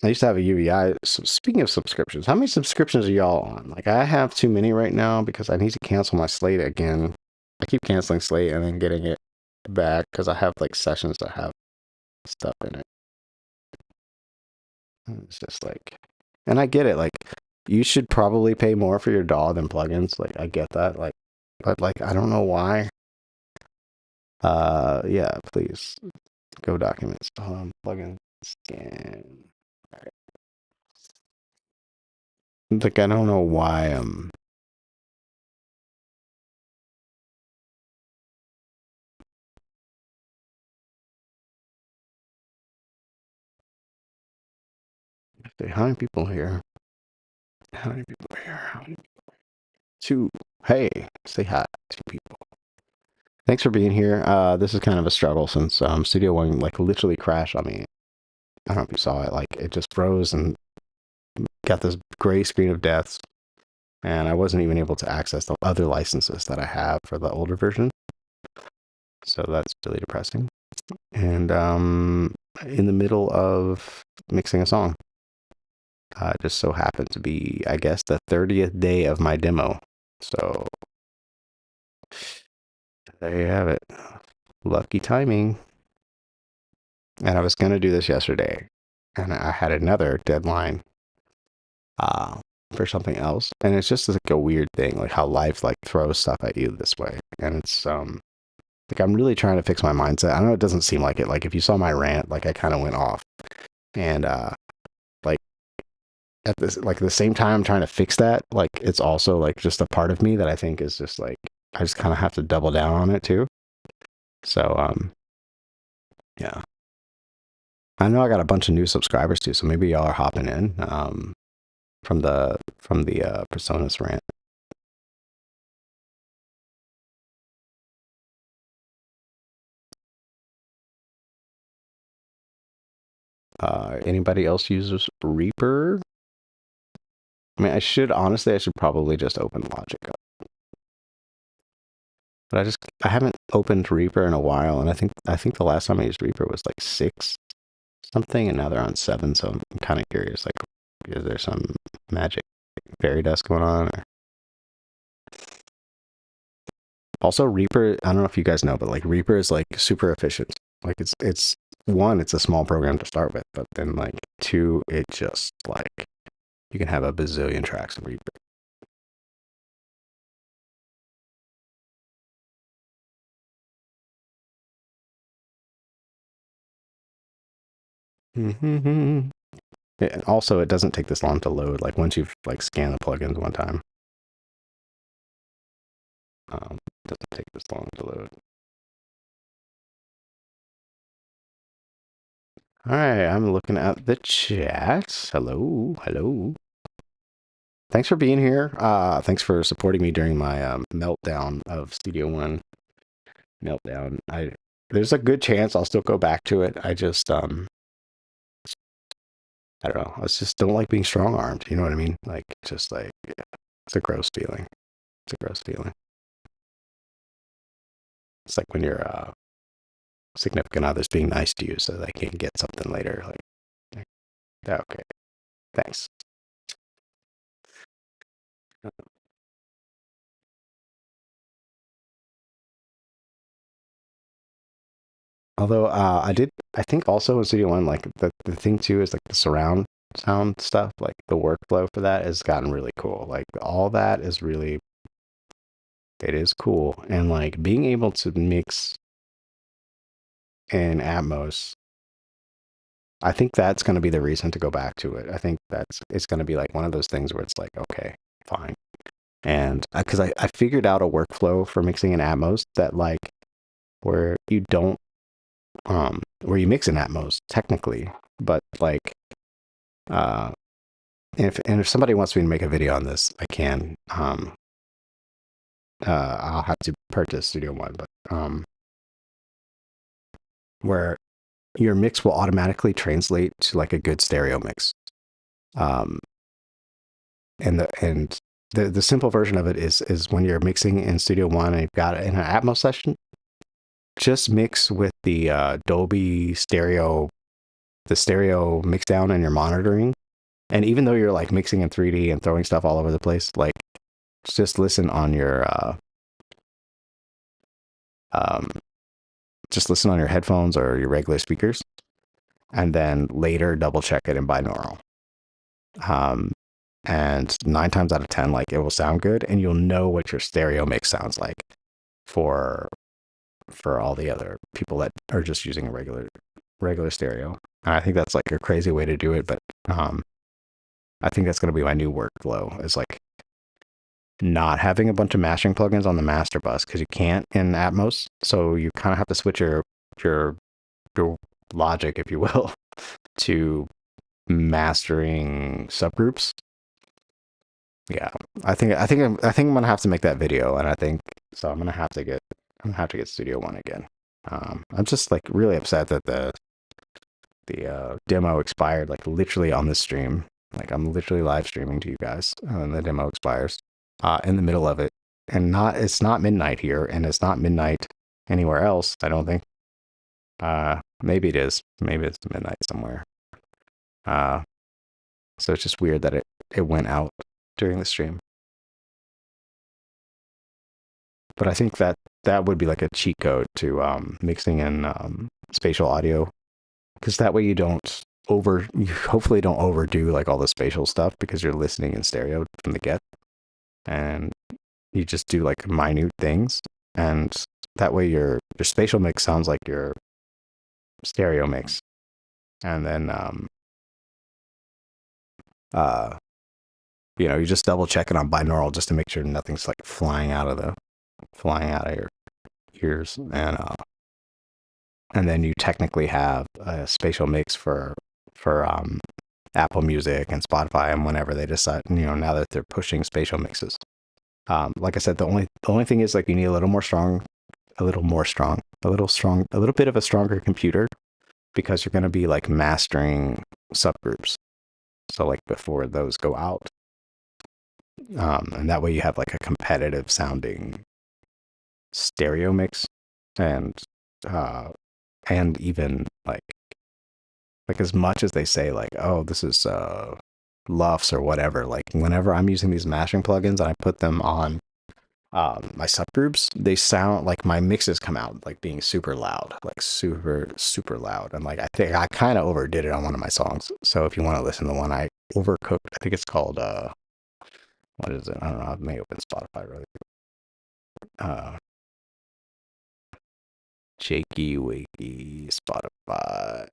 I used to have a UVI. So speaking of subscriptions, how many subscriptions are y'all on? Like, I have too many right now because I need to cancel my Slate again. I keep canceling Slate and then getting it back because I have like sessions that have stuff in it. And it's just like, and I get it. Like, you should probably pay more for your DAW than plugins. Like, I get that. Like, but like, I don't know why. Yeah, please go documents. Plugin scan. Like, I don't know why how many people here? How many people are here? How many people? Two. Hey, say hi. Two people. Thanks for being here. This is kind of a struggle since Studio One like literally crashed on me. I don't know if you saw it. Like it just froze and got this gray screen of death, and I wasn't even able to access the other licenses that I have for the older version. So that's really depressing. And in the middle of mixing a song. Just so happened to be, I guess, the 30th day of my demo. So there you have it. Lucky timing. And I was going to do this yesterday, and I had another deadline for something else. And it's just like a weird thing, like how life like throws stuff at you this way. And it's like I'm really trying to fix my mindset. I know it doesn't seem like it. Like if you saw my rant, like I kind of went off, and like at this like the same time I'm trying to fix that, like it's also like just a part of me that I think is just like I just kind of have to double down on it too. So yeah. I know I got a bunch of new subscribers too, so maybe y'all are hopping in from the Personas rant. Anybody else uses Reaper? I mean, I should probably just open Logic up. But I haven't opened Reaper in a while, and I think the last time I used Reaper was like 6 something, and now they're on 7, so I'm kind of curious, like, is there some magic fairy dust going on? Or... Also, Reaper, I don't know if you guys know, but like Reaper is like super efficient. Like it's one, it's a small program to start with, but then like 2, it just like you can have a bazillion tracks in Reaper. Mm-hmm. And also, it doesn't take this long to load. Like once you've like scanned the plugins one time, it doesn't take this long to load. All right, I'm looking at the chat. Hello, hello. Thanks for being here. Thanks for supporting me during my meltdown of Studio One. Meltdown. There's a good chance I'll still go back to it. I just I don't know. I just don't like being strong armed. You know what I mean? Like just like yeah, it's a gross feeling. It's a gross feeling. It's like when you're significant others being nice to you so they can get something later. Like, okay, thanks. Although I think also in Studio One, like the thing too is like the surround sound stuff, like the workflow for that has gotten really cool. Like all that is really, it is cool. And like being able to mix in Atmos, I think that's going to be the reason to go back to it. I think it's going to be like one of those things where it's like, okay, fine. And because I figured out a workflow for mixing in Atmos that like where you don't where you mix in Atmos technically, but like uh if somebody wants me to make a video on this, I can. I'll have to purchase Studio One, but where your mix will automatically translate to like a good stereo mix. Um, and the simple version of it is when you're mixing in Studio One and you've got it in an Atmos session, just mix with the Dolby stereo, the stereo mix down and your monitoring. And even though you're like mixing in 3D and throwing stuff all over the place, like just listen on your um, just listen on your headphones or your regular speakers, and then later double check it in binaural. Um, and 9 times out of 10, like it will sound good, and you'll know what your stereo mix sounds like for all the other people that are just using a regular stereo. And I think that's like a crazy way to do it, but I think that's going to be my new workflow. Is like not having a bunch of mastering plugins on the master bus because you can't in Atmos. So you kind of have to switch your logic, if you will, to mastering subgroups. Yeah, I think I'm gonna have to make that video, and I think so. I'm gonna have to get Studio One again. I'm just like really upset that the demo expired like literally on this stream. Like I'm literally live streaming to you guys, and the demo expires in the middle of it, and it's not midnight here, and it's not midnight anywhere else. I don't think. Maybe it is. Maybe it's midnight somewhere. Uh, so it's just weird that it went out during the stream. But I think that would be like a cheat code to mixing in spatial audio, because that way you hopefully don't overdo like all the spatial stuff because you're listening in stereo from the get, and you just do like minute things, and that way your spatial mix sounds like your stereo mix, and then you just double check it on binaural just to make sure nothing's like flying out of your ears, and then you technically have a spatial mix for Apple Music and Spotify, and whenever they decide, now that they're pushing spatial mixes. Like I said, the only thing is like you need a little bit of a stronger computer, because you're going to be like mastering subgroups. So like before those go out, and that way you have like a competitive sounding stereo mix, and even like as much as they say like, oh, this is LUFS or whatever, like whenever I'm using these mastering plugins and I put them on my subgroups, they sound like my mixes come out like being super loud, like super super loud. And like I think I kind of overdid it on one of my songs. So if you want to listen to one I overcooked, I think it's called what is it? I don't know. I may open Spotify really. Jakey, Wakey, Spotify.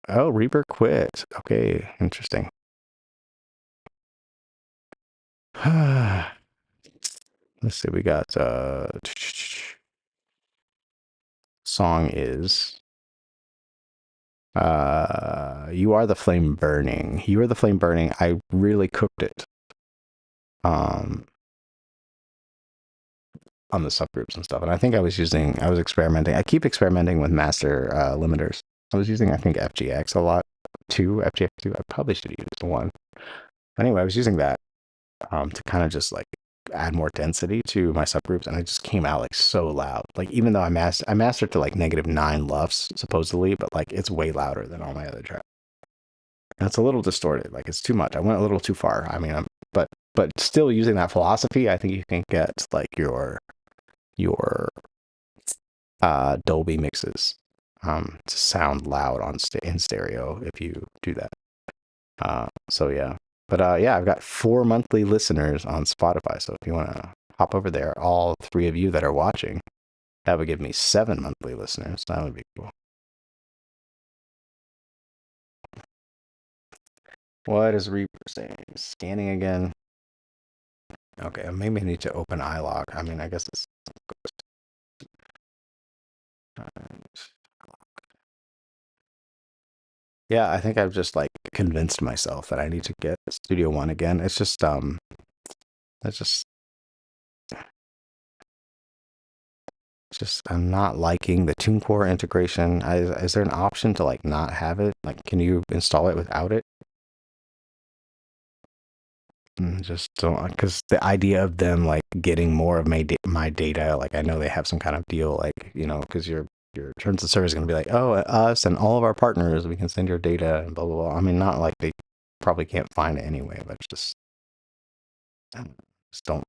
Oh, Reaper quit. Okay, interesting. Let's see. We got song is You Are the Flame Burning. You Are the Flame Burning. I really cooked it. On the subgroups and stuff. And I think I was experimenting. I keep experimenting with master limiters. I was using, I think, FGX a lot. FGX2. I probably should use the one. Anyway, I was using that to kind of just like add more density to my subgroups, and it just came out like so loud. Like even though I mastered to like -9 LUFS supposedly, but like it's way louder than all my other tracks. And it's a little distorted. Like it's too much. I went a little too far. I mean, but still using that philosophy, I think you can get like your Dolby mixes to sound loud in stereo if you do that. So yeah, but yeah, I've got 4 monthly listeners on Spotify. So if you want to hop over there, all 3 of you that are watching, that would give me 7 monthly listeners. That would be cool. What is Reaper saying? Scanning again. Okay, maybe I need to open iLog. I mean, I guess it's. Yeah, I think I've just like convinced myself that I need to get Studio One again. It's just I'm not liking the TuneCore integration. Is there an option to like not have it? Like, can you install it without it? Just don't, because the idea of them like getting more of my data, like I know they have some kind of deal, like because your terms of service is going to be like, oh, us and all of our partners, we can send your data and blah blah blah. I mean, not like they probably can't find it anyway, but just don't.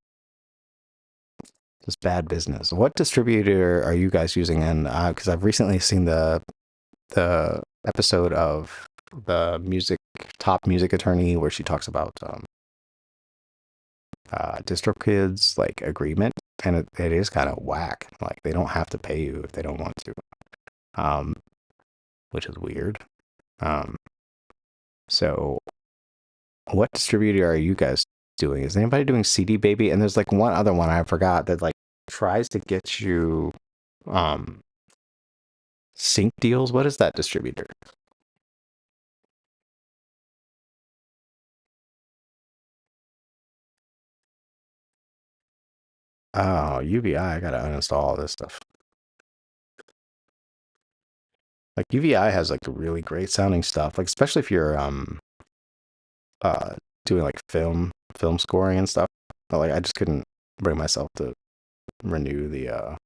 Just bad business. What distributor are you guys using? And because I've recently seen the episode of the top music attorney where she talks about DistroKid's like agreement, and it is kind of whack. Like they don't have to pay you if they don't want to, um, which is weird. So what distributor are you guys doing? Is anybody doing CD Baby? And there's like one other one I forgot that like tries to get you sync deals. What is that distributor? Oh, UVI. I gotta uninstall all this stuff. Like UVI has like really great sounding stuff. Like especially if you're uh doing like film scoring and stuff. But like I just couldn't bring myself to renew the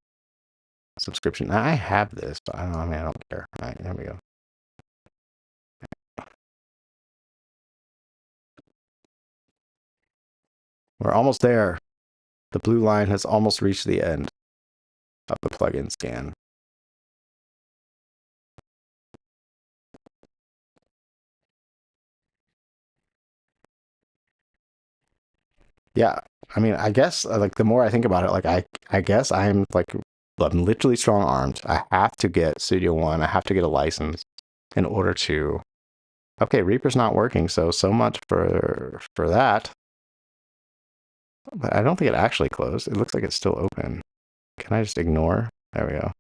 subscription. I have this, but I don't know. I mean, I don't care. All right, here we go. We're almost there. The blue line has almost reached the end of the plugin scan. Yeah, I mean, I guess like the more I think about it, like I guess I'm literally strong armed. I have to get Studio One. I have to get a license in order to. Okay, Reaper's not working, so much for that. But I don't think it actually closed. It looks like it's still open. Can I just ignore? There we go.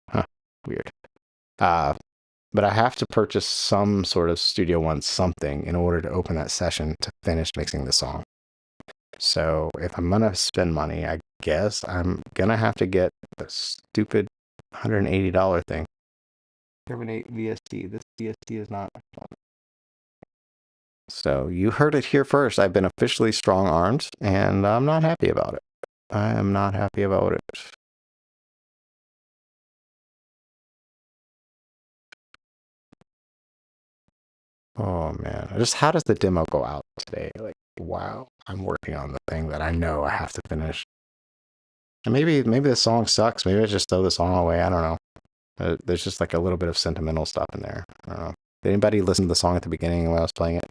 Huh, weird. But I have to purchase some sort of Studio One something in order to open that session to finish mixing the song. So if I'm gonna spend money, I guess I'm gonna have to get the stupid $180 thing. Terminate VST. This VST is not. So you heard it here first. I've been officially strong armed, and I'm not happy about it. I am not happy about it. Oh man, just how does the demo go out today? Like, wow, I'm working on the thing that I know I have to finish. And maybe the song sucks. Maybe I just throw the song away. I don't know. There's just like a little bit of sentimental stuff in there. I don't know. Did anybody listen to the song at the beginning when I was playing it?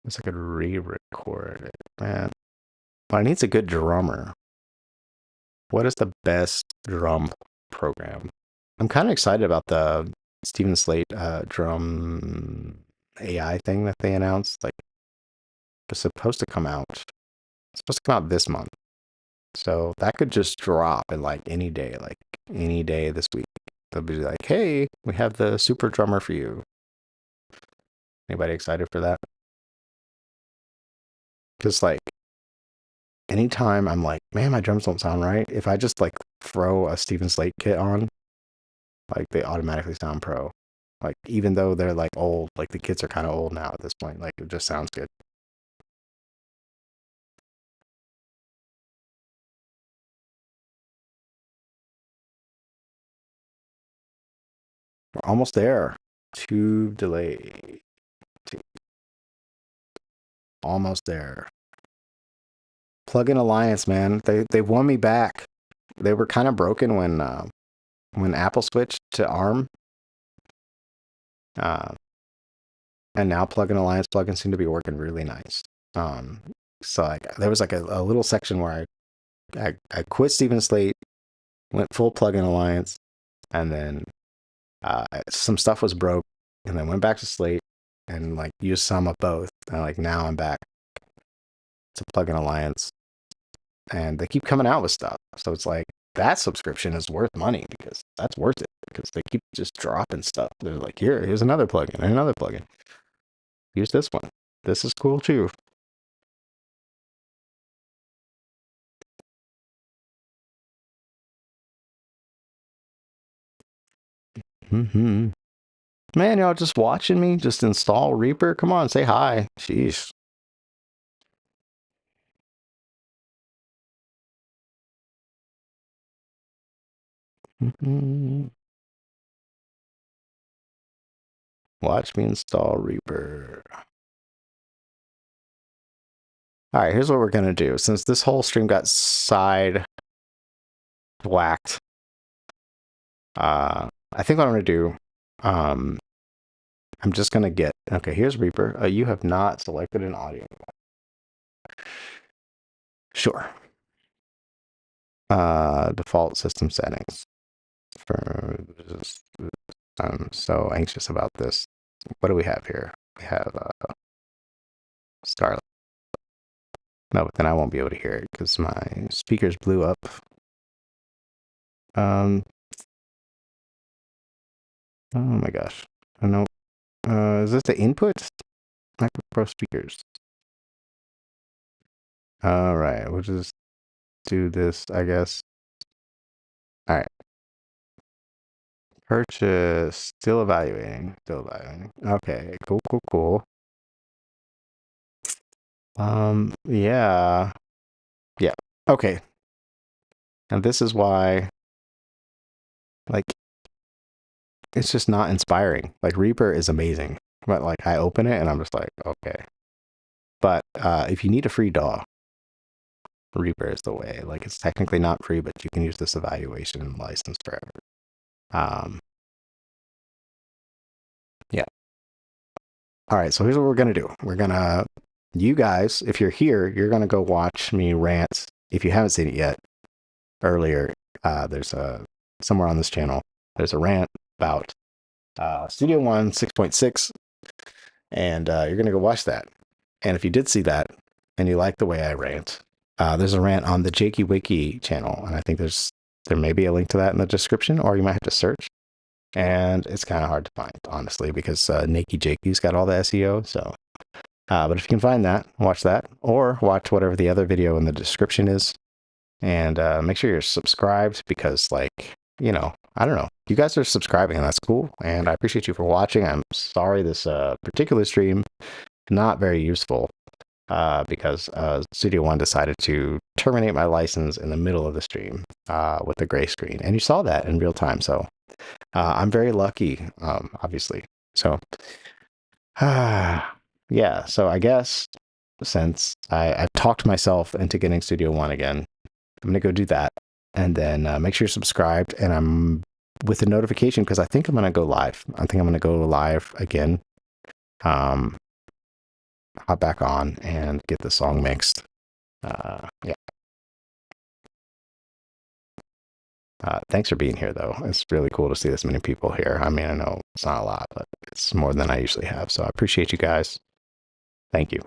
Guess I could re-record it, man. But I needs a good drummer. What is the best drum program? I'm kind of excited about the Steven Slate drum AI thing that they announced. Like, it's supposed to come out. It's supposed to come out this month. So that could just drop in like any day this week. They'll be like, hey, we have the super drummer for you. Anybody excited for that? Because like anytime I'm like, man, my drums don't sound right, if I just like throw a Steven Slate kit on, like they automatically sound pro. Like even though they're like old, like the kits are kind of old now at this point, like it just sounds good. We're almost there. Tube delay. Almost there. Plugin Alliance, man. They won me back. They were kind of broken when Apple switched to ARM. Uh, and now Plugin Alliance plugins seem to be working really nice. Um, so like there was like a little section where I quit Steven Slate, went full Plugin Alliance, and then some stuff was broke, and then went back to Slate and like used some of both. And like now I'm back to Plugin Alliance, and they keep coming out with stuff. So it's like that subscription is worth money because that's worth it because they keep just dropping stuff. They're like, here's another plugin and another plugin. Use this one. This is cool too. Mm-hmm. Man, y'all just watching me just install Reaper? Come on, say hi. Jeez. Mm-hmm. Watch me install Reaper. All right, here's what we're going to do. Since this whole stream got side whacked, I think what I'm going to do, I'm just going to get, okay, here's Reaper. You have not selected an audio. Sure. Default system settings. I'm so anxious about this. What do we have here? We have Scarlet. No, but then I won't be able to hear it because my speakers blew up. Oh my gosh. I know. Is this the input? MacBook Pro speakers. All right, we'll just do this, I guess. All right. Purchase. Still evaluating. Still evaluating. Okay. Cool. Cool. Cool. Yeah. Yeah. Okay. And this is why, like, it's just not inspiring. Like Reaper is amazing, but like I open it and I'm just like, okay. But if you need a free DAW, Reaper is the way. Like it's technically not free, but you can use this evaluation license forever. Yeah. All right. So here's what we're gonna do. We're gonna, you guys, if you're here, you're gonna go watch me rant. If you haven't seen it yet, earlier, there's a somewhere on this channel. There's a rant about Studio One 6.6, and you're gonna go watch that. And if you did see that and you like the way I rant, there's a rant on the Jakey Wakey channel, and I think there may be a link to that in the description, or you might have to search. And it's kind of hard to find, honestly, because Nakey Jakey's got all the SEO. So, but if you can find that, watch that, or watch whatever the other video in the description is, and make sure you're subscribed because, like, you know, I don't know, you guys are subscribing, and that's cool. And I appreciate you for watching. I'm sorry this particular stream not very useful because Studio One decided to terminate my license in the middle of the stream with the gray screen, and you saw that in real time. So I'm very lucky, obviously. So yeah. So I guess since I've talked myself into getting Studio One again, I'm gonna go do that, and then make sure you're subscribed. And I'm with a notification because I think I'm gonna go live. I think I'm gonna go live again. Hop back on and get the song mixed. Yeah. Thanks for being here, though. It's really cool to see this many people here. I mean, I know it's not a lot, but it's more than I usually have. So I appreciate you guys. Thank you.